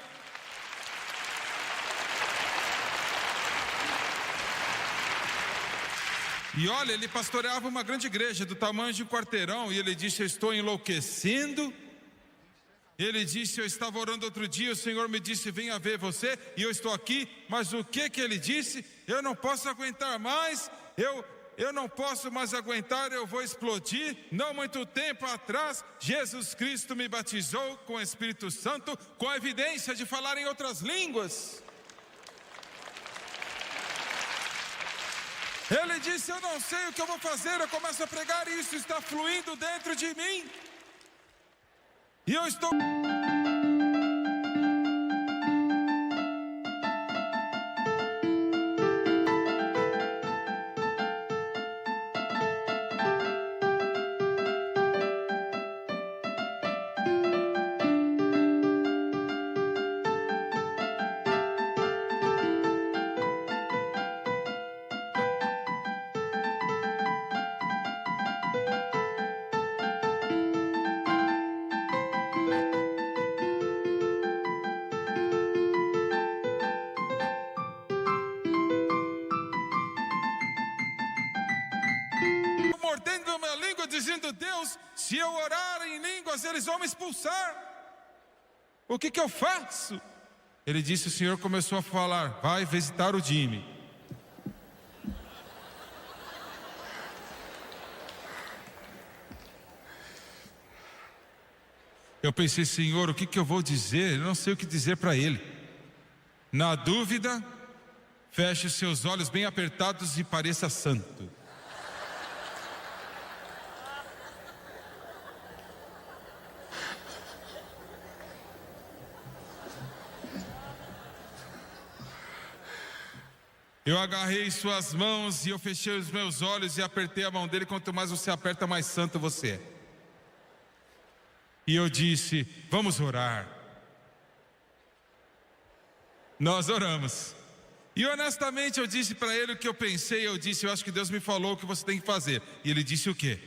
E olha, ele pastoreava uma grande igreja do tamanho de um quarteirão, e ele disse, eu estou enlouquecendo. Ele disse, eu estava orando outro dia, o Senhor me disse, venha ver você, e eu estou aqui. Mas o que ele disse? Eu não posso aguentar mais, eu não posso mais aguentar, eu vou explodir. Não muito tempo atrás, Jesus Cristo me batizou com o Espírito Santo, com a evidência de falar em outras línguas. Ele disse, eu não sei o que eu vou fazer, eu começo a pregar e isso está fluindo dentro de mim. E eu estou... mordendo minha língua, dizendo, Deus, se eu orar em línguas, eles vão me expulsar. O que eu faço? Ele disse, o Senhor começou a falar, vai visitar o Jimmy. Eu pensei, Senhor, o que eu vou dizer? Eu não sei o que dizer para ele. Na dúvida, feche os seus olhos bem apertados e pareça santo. Eu agarrei suas mãos e eu fechei os meus olhos e apertei a mão dele. Quanto mais você aperta, mais santo você é. E eu disse, vamos orar. Nós oramos. E honestamente eu disse para ele o que eu pensei. Eu disse, eu acho que Deus me falou o que você tem que fazer. E ele disse o quê?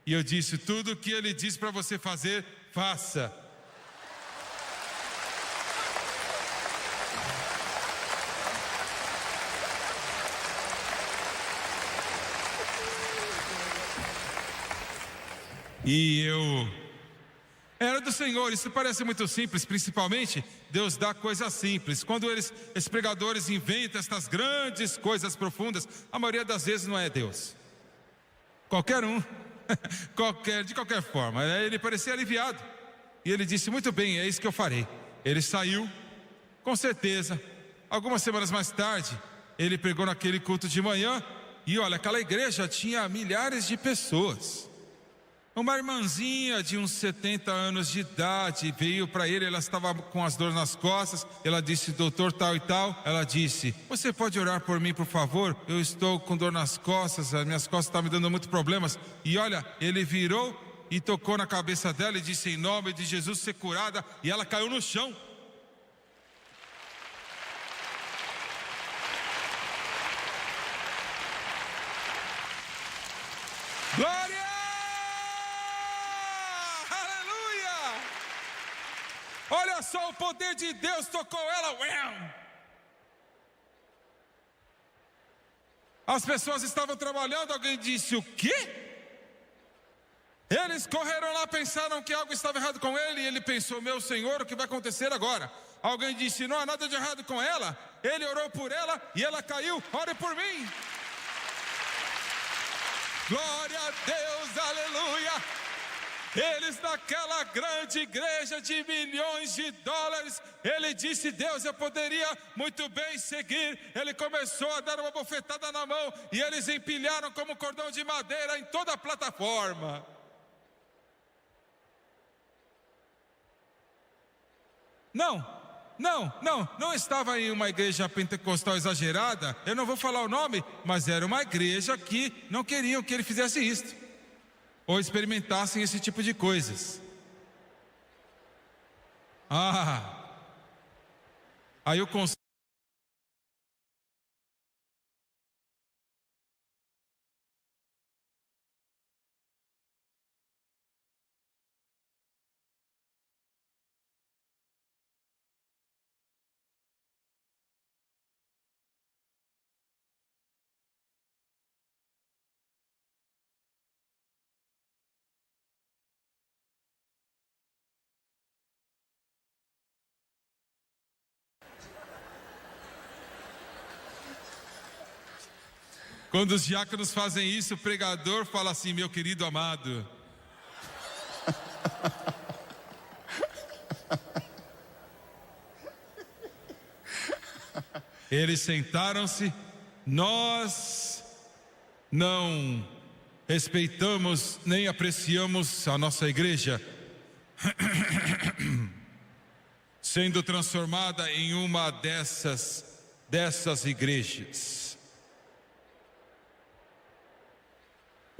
E eu disse, tudo o que ele disse para você fazer, faça. E era do Senhor. Isso parece muito simples, principalmente Deus dá coisas simples. Quando esses pregadores inventam estas grandes coisas profundas, a maioria das vezes não é Deus. Qualquer um, de qualquer forma. Ele parecia aliviado. E ele disse, muito bem, é isso que eu farei. Ele saiu, com certeza. Algumas semanas mais tarde, ele pregou naquele culto de manhã. E olha, aquela igreja tinha milhares de pessoas. Uma irmãzinha de uns 70 anos de idade veio para ele, ela estava com as dores nas costas. Ela disse, doutor tal e tal. Ela disse, você pode orar por mim, por favor? Eu estou com dor nas costas, as minhas costas estão me dando muitos problemas. E olha, ele virou e tocou na cabeça dela e disse, em nome de Jesus, ser curada. E ela caiu no chão. Glória! Olha só, o poder de Deus tocou ela. As pessoas estavam trabalhando, alguém disse, o quê? Eles correram lá, pensaram que algo estava errado com ele. E ele pensou, meu Senhor, o que vai acontecer agora? Alguém disse, não há nada de errado com ela. Ele orou por ela e ela caiu, ore por mim. Glória a Deus, aleluia. Eles naquela grande igreja de milhões de dólares, ele disse, Deus, eu poderia muito bem seguir. Ele começou a dar uma bofetada na mão e eles empilharam como cordão de madeira em toda a plataforma. Não, Não estava em uma igreja pentecostal exagerada. Eu não vou falar o nome, mas era uma igreja que não queriam que ele fizesse isto, ou experimentassem esse tipo de coisas. Aí o conselho. Quando os diáconos fazem isso, o pregador fala assim: meu querido amado. Eles sentaram-se. Nós não respeitamos nem apreciamos a nossa igreja, sendo transformada em uma dessas igrejas.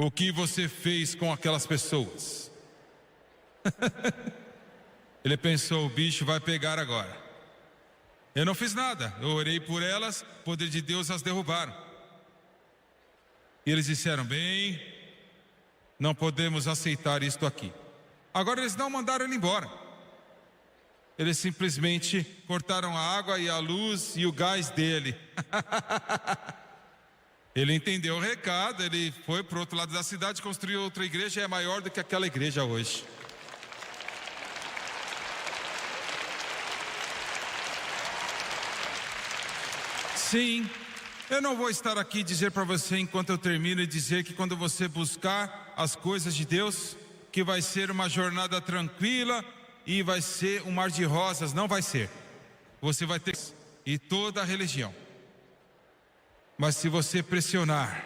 O que você fez com aquelas pessoas? Ele pensou: o bicho vai pegar agora. Eu não fiz nada, eu orei por elas, o poder de Deus as derrubaram. E eles disseram: bem, não podemos aceitar isto aqui. Agora eles não mandaram ele embora. Eles simplesmente cortaram a água e a luz e o gás dele. Ele entendeu o recado, ele foi para o outro lado da cidade, construiu outra igreja e é maior do que aquela igreja hoje. Sim, eu não vou estar aqui dizer para você enquanto eu termino e dizer que quando você buscar as coisas de Deus, que vai ser uma jornada tranquila e vai ser um mar de rosas. Não vai ser. Você vai ter e toda a religião. Mas se você pressionar,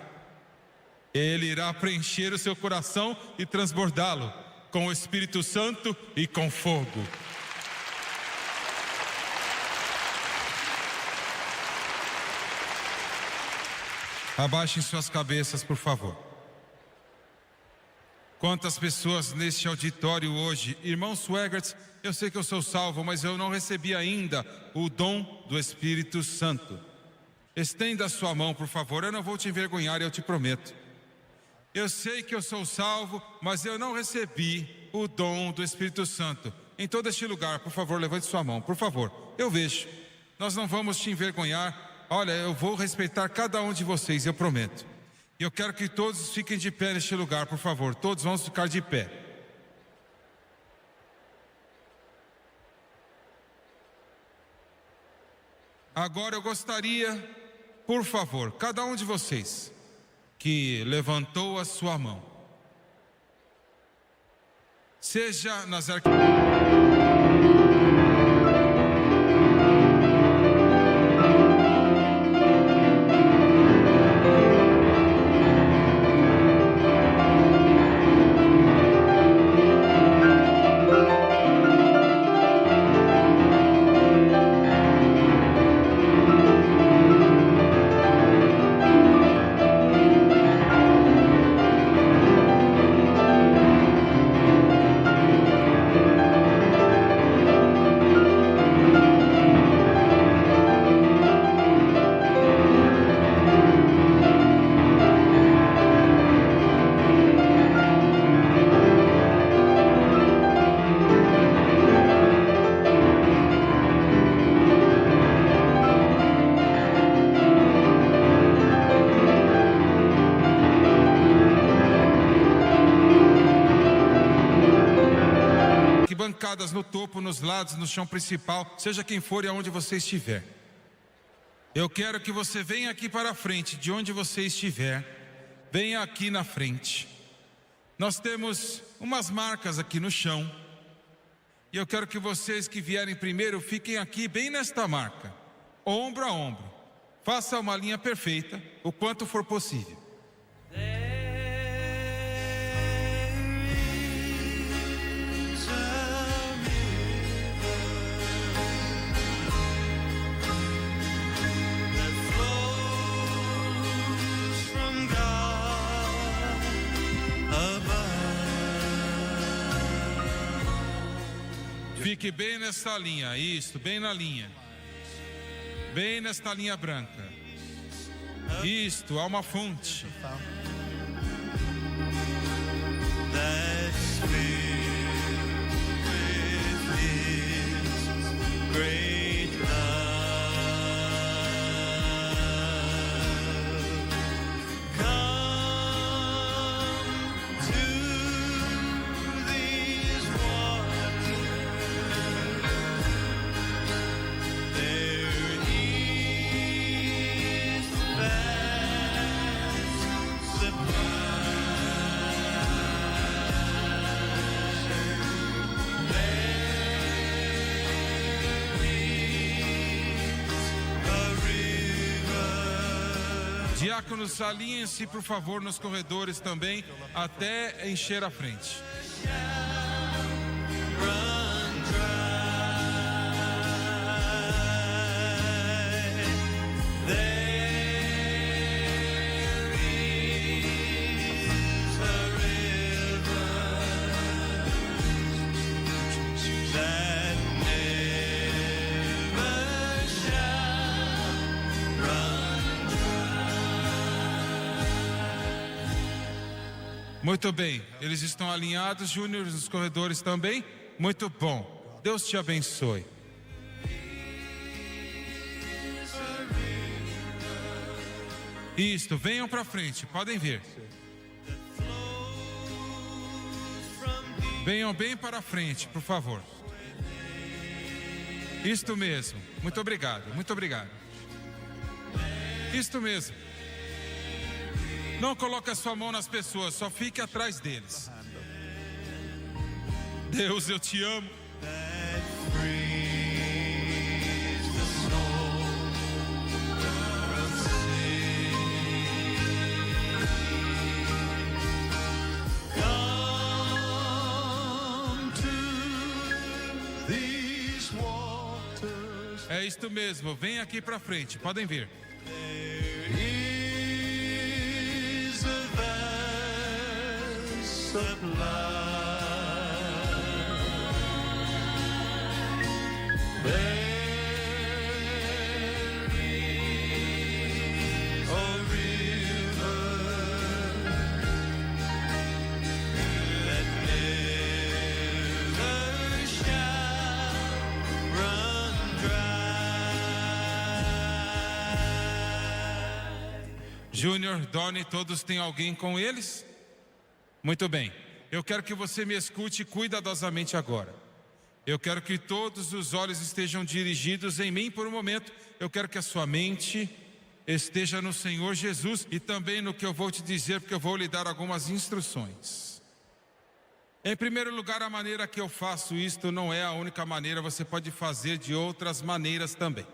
Ele irá preencher o seu coração e transbordá-lo com o Espírito Santo e com fogo. Abaixem suas cabeças, por favor. Quantas pessoas neste auditório hoje? Irmão Swegert, eu sei que eu sou salvo, mas eu não recebi ainda o dom do Espírito Santo. Estenda a sua mão, por favor. Eu não vou te envergonhar, eu te prometo. Eu sei que eu sou salvo, mas eu não recebi o dom do Espírito Santo. Em todo este lugar, por favor, levante sua mão, por favor. Eu vejo. Nós não vamos te envergonhar. Olha, eu vou respeitar cada um de vocês, eu prometo. E eu quero que todos fiquem de pé neste lugar, por favor. Todos vamos ficar de pé. Agora eu gostaria, por favor, cada um de vocês que levantou a sua mão, seja nas bancadas no topo, nos lados, no chão principal, seja quem for e aonde você estiver. Eu quero que você venha aqui para a frente, de onde você estiver, venha aqui na frente. Nós temos umas marcas aqui no chão, e eu quero que vocês que vierem primeiro, fiquem aqui bem nesta marca, ombro a ombro. Faça uma linha perfeita, o quanto for possível. Fique bem nessa linha, isso, bem na linha. Bem nesta linha branca. Isto, há uma fonte. That's filled with His great love. Come to these waters. There is vast supply. Diáconos, alinhem-se, por favor, nos corredores também, até encher a frente. Run dry. There is a river that never shall run Muito bem, eles estão alinhados, Júnior, nos corredores também. Muito bom. Deus te abençoe. Isto, venham para frente, podem vir. Venham bem para frente, por favor. Isto mesmo. Muito obrigado, muito obrigado. Isto mesmo. Não coloque a sua mão nas pessoas, só fique atrás deles. Deus, eu te amo. that frees the soul from sin. Come to these waters. É isto mesmo, vem aqui para frente, podem vir. There is a vast supply. There is a river that never shall run dry. Júnior, Doni, todos têm alguém com eles? Muito bem. Eu quero que você me escute cuidadosamente agora. Eu quero que todos os olhos estejam dirigidos em mim por um momento. Eu quero que a sua mente esteja no Senhor Jesus e também no que eu vou te dizer, porque eu vou lhe dar algumas instruções. Em primeiro lugar, a maneira que eu faço isto não é a única maneira, você pode fazer de outras maneiras também.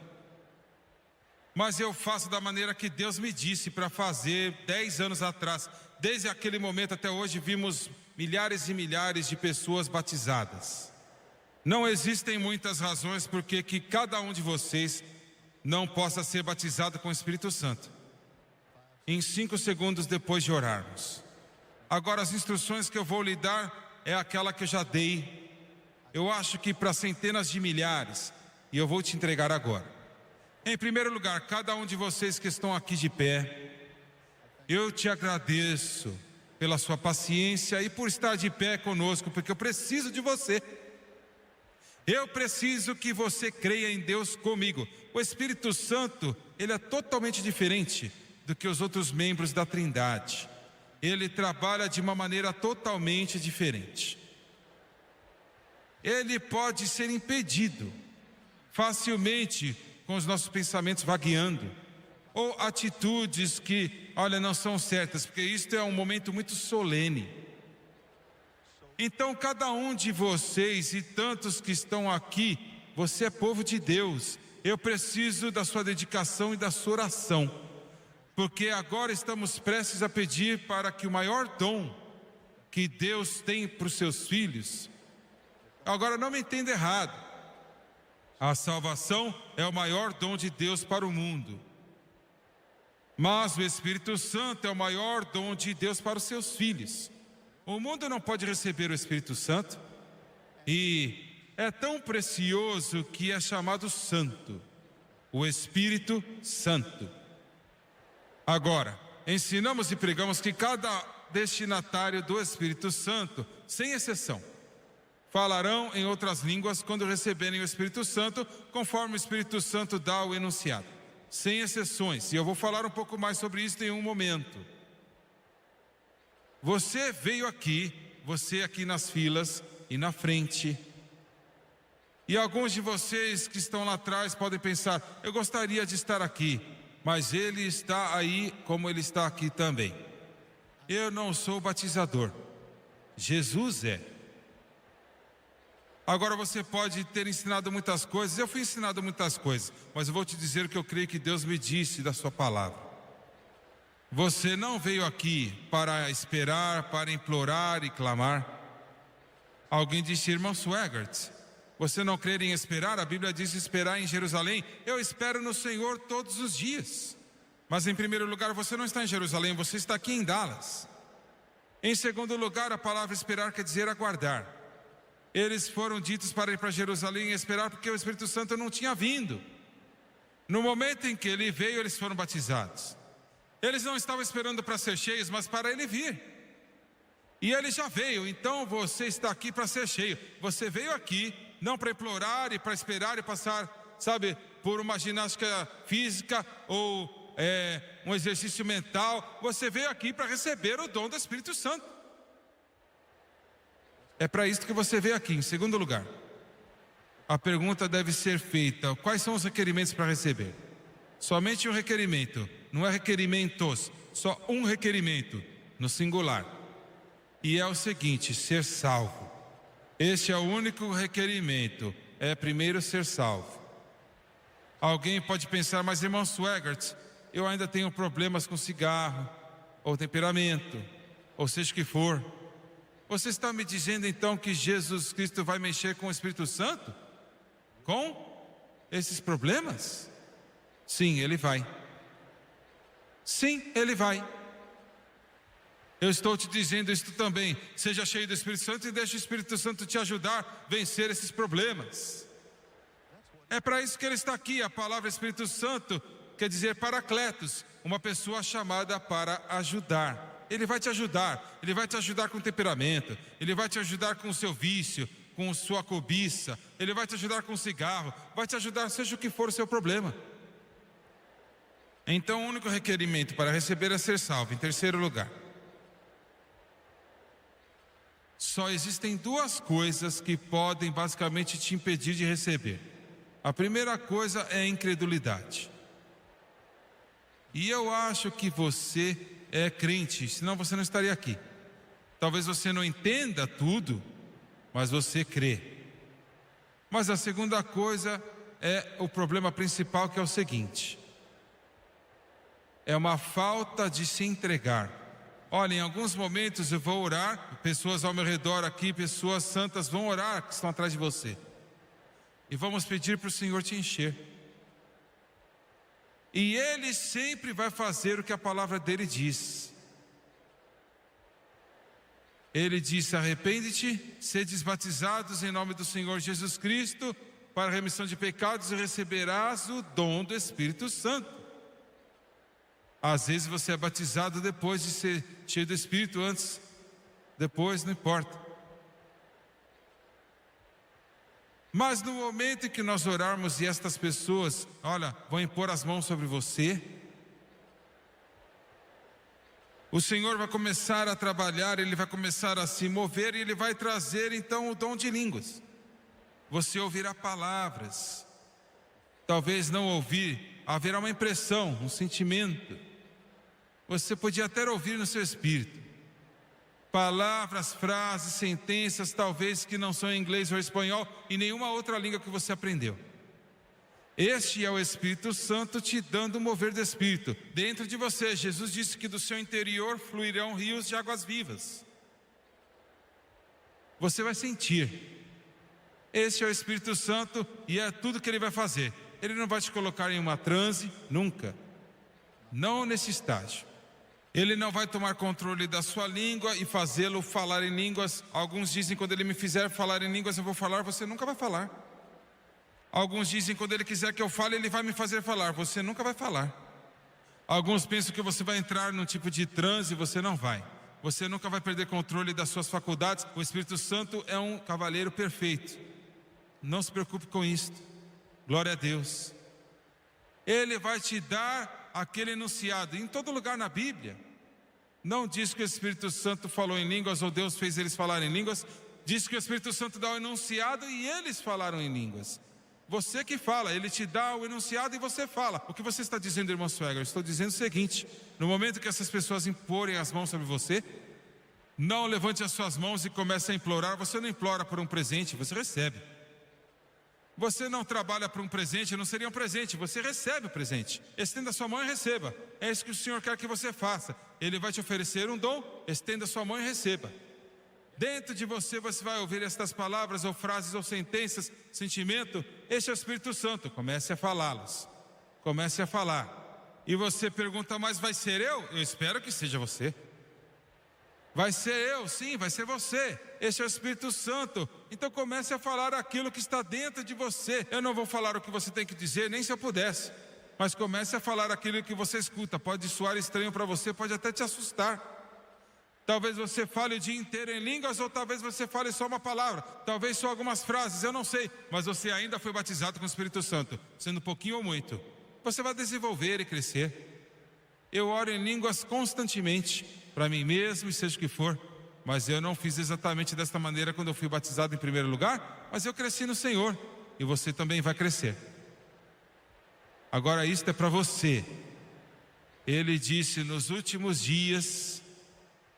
Mas eu faço da maneira que Deus me disse para fazer 10 anos atrás. Desde aquele momento até hoje vimos milhares e milhares de pessoas batizadas. Não existem muitas razões por que cada um de vocês não possa ser batizado com o Espírito Santo. Em 5 segundos depois de orarmos. Agora as instruções que eu vou lhe dar é aquela que eu já dei. Eu acho que para centenas de milhares. E eu vou te entregar agora. Em primeiro lugar, cada um de vocês que estão aqui de pé, eu te agradeço pela sua paciência e por estar de pé conosco, porque eu preciso de você. Eu preciso que você creia em Deus comigo. O Espírito Santo, ele é totalmente diferente do que os outros membros da Trindade. Ele trabalha de uma maneira totalmente diferente. Ele pode ser impedido facilmente com os nossos pensamentos vagueando, ou atitudes que, olha, não são certas, porque isto é um momento muito solene. Então cada um de vocês e tantos que estão aqui, você é povo de Deus. Eu preciso da sua dedicação e da sua oração, porque agora estamos prestes a pedir para que o maior dom que Deus tem para os seus filhos. Agora não me entenda errado, a salvação é o maior dom de Deus para o mundo, mas o Espírito Santo é o maior dom de Deus para os seus filhos. O mundo não pode receber o Espírito Santo e é tão precioso que é chamado Santo, o Espírito Santo. Agora, ensinamos e pregamos que cada destinatário do Espírito Santo, sem exceção, falarão em outras línguas quando receberem o Espírito Santo, conforme o Espírito Santo dá o enunciado, sem exceções. E eu vou falar um pouco mais sobre isso em um momento. Você veio aqui, você aqui nas filas e na frente. E alguns de vocês que estão lá atrás podem pensar: eu gostaria de estar aqui, mas ele está aí como ele está aqui também. Eu não sou batizador, Jesus é. Agora você pode ter ensinado muitas coisas, eu fui ensinado muitas coisas, mas eu vou te dizer o que eu creio que Deus me disse da sua palavra. Você não veio aqui para esperar, para implorar e clamar. Alguém disse: irmão Swegert, você não crê em esperar? A Bíblia diz esperar em Jerusalém. Eu espero no Senhor todos os dias. Mas em primeiro lugar, você não está em Jerusalém, você está aqui em Dallas. Em segundo lugar, a palavra esperar quer dizer aguardar. Eles foram ditos para ir para Jerusalém e esperar porque o Espírito Santo não tinha vindo. No momento em que ele veio, eles foram batizados. Eles não estavam esperando para ser cheios, mas para ele vir. E ele já veio, então você está aqui para ser cheio. Você veio aqui não para implorar e para esperar e passar, sabe, por uma ginástica física ou um exercício mental. Você veio aqui para receber o dom do Espírito Santo. É para isso que você veio aqui. Em segundo lugar, a pergunta deve ser feita: quais são os requerimentos para receber? Somente um requerimento, não é requerimentos, só um requerimento, no singular. E é o seguinte: ser salvo. Este é o único requerimento, é primeiro ser salvo. Alguém pode pensar: mas irmão Swegert, eu ainda tenho problemas com cigarro, ou temperamento, ou seja o que for. Você está me dizendo então que Jesus Cristo vai mexer com o Espírito Santo? Com esses problemas? Sim, Ele vai. Sim, Ele vai. Eu estou te dizendo isso também. Seja cheio do Espírito Santo e deixe o Espírito Santo te ajudar a vencer esses problemas. É para isso que Ele está aqui. A palavra Espírito Santo quer dizer paracletos, uma pessoa chamada para ajudar. Ele vai te ajudar. Ele vai te ajudar com temperamento. Ele vai te ajudar com o seu vício, com sua cobiça. Ele vai te ajudar com o cigarro. Vai te ajudar seja o que for o seu problema. Então o único requerimento para receber é ser salvo. Em terceiro lugar, só existem duas coisas que podem basicamente te impedir de receber. A primeira coisa é a incredulidade. E eu acho que você é crente, senão você não estaria aqui. Talvez você não entenda tudo, mas você crê. Mas a segunda coisa é o problema principal, que é o seguinte: é uma falta de se entregar. Olha, em alguns momentos eu vou orar, pessoas ao meu redor aqui, pessoas santas vão orar que estão atrás de você. E vamos pedir para o Senhor te encher. E Ele sempre vai fazer o que a palavra dele diz. Ele disse: arrepende-te, sedes batizados em nome do Senhor Jesus Cristo para a remissão de pecados e receberás o dom do Espírito Santo. Às vezes você é batizado depois de ser cheio do Espírito, antes, depois, não importa. Mas no momento em que nós orarmos e estas pessoas, olha, vão impor as mãos sobre você, o Senhor vai começar a trabalhar, Ele vai começar a se mover e Ele vai trazer então o dom de línguas. Você ouvirá palavras, talvez não ouvir, haverá uma impressão, um sentimento. Você podia até ouvir no seu espírito palavras, frases, sentenças, talvez que não são em inglês ou espanhol e nenhuma outra língua que você aprendeu. Este é o Espírito Santo te dando o mover do Espírito dentro de você. Jesus disse que do seu interior fluirão rios de águas vivas. Você vai sentir. Este é o Espírito Santo e é tudo que Ele vai fazer. Ele não vai te colocar em uma transe, nunca. Não nesse estágio. Ele não vai tomar controle da sua língua e fazê-lo falar em línguas. Alguns dizem, quando ele me fizer falar em línguas, eu vou falar. Você nunca vai falar. Alguns dizem, quando ele quiser que eu fale, ele vai me fazer falar. Você nunca vai falar. Alguns pensam que você vai entrar num tipo de transe. Você não vai. Você nunca vai perder controle das suas faculdades. O Espírito Santo é um cavaleiro perfeito. Não se preocupe com isso. Glória a Deus. Ele vai te dar aquele enunciado. Em todo lugar na Bíblia, não diz que o Espírito Santo falou em línguas ou Deus fez eles falarem em línguas. Diz que o Espírito Santo dá o enunciado e eles falaram em línguas. Você que fala, ele te dá o enunciado e você fala. O que você está dizendo, irmão Swagger? Eu estou dizendo o seguinte: no momento que essas pessoas imporem as mãos sobre você, não levante as suas mãos e comece a implorar. Você não implora por um presente, você recebe. Você não trabalha por um presente, não seria um presente, você recebe o presente. Estenda sua mão e receba. É isso que o Senhor quer que você faça. Ele vai te oferecer um dom, estenda sua mão e receba. Dentro de você, você vai ouvir estas palavras, ou frases, ou sentenças, sentimento. Este é o Espírito Santo, comece a falá-las. Comece a falar. E você pergunta, mas vai ser eu? Eu espero que seja você. Vai ser eu, sim, vai ser você. Este é o Espírito Santo. Então comece a falar aquilo que está dentro de você. Eu não vou falar o que você tem que dizer, nem se eu pudesse. Mas comece a falar aquilo que você escuta. Pode soar estranho para você, pode até te assustar. Talvez você fale o dia inteiro em línguas, ou talvez você fale só uma palavra. Talvez só algumas frases, eu não sei. Mas você ainda foi batizado com o Espírito Santo, sendo pouquinho ou muito. Você vai desenvolver e crescer. Eu oro em línguas constantemente, para mim mesmo e seja o que for. Mas eu não fiz exatamente desta maneira quando eu fui batizado em primeiro lugar. Mas eu cresci no Senhor, e você também vai crescer. Agora isto é para você. Ele disse, nos últimos dias,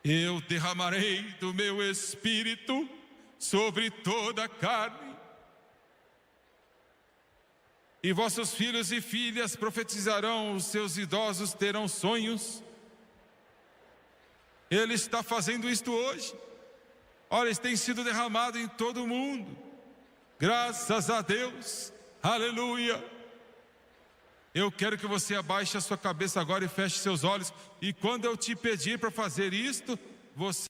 eu derramarei do meu Espírito sobre toda a carne. E vossos filhos e filhas profetizarão, os seus idosos terão sonhos. Ele está fazendo isto hoje. Olha, isso tem sido derramado em todo o mundo. Graças a Deus. Aleluia. Eu quero que você abaixe a sua cabeça agora e feche seus olhos. E quando eu te pedir para fazer isto, você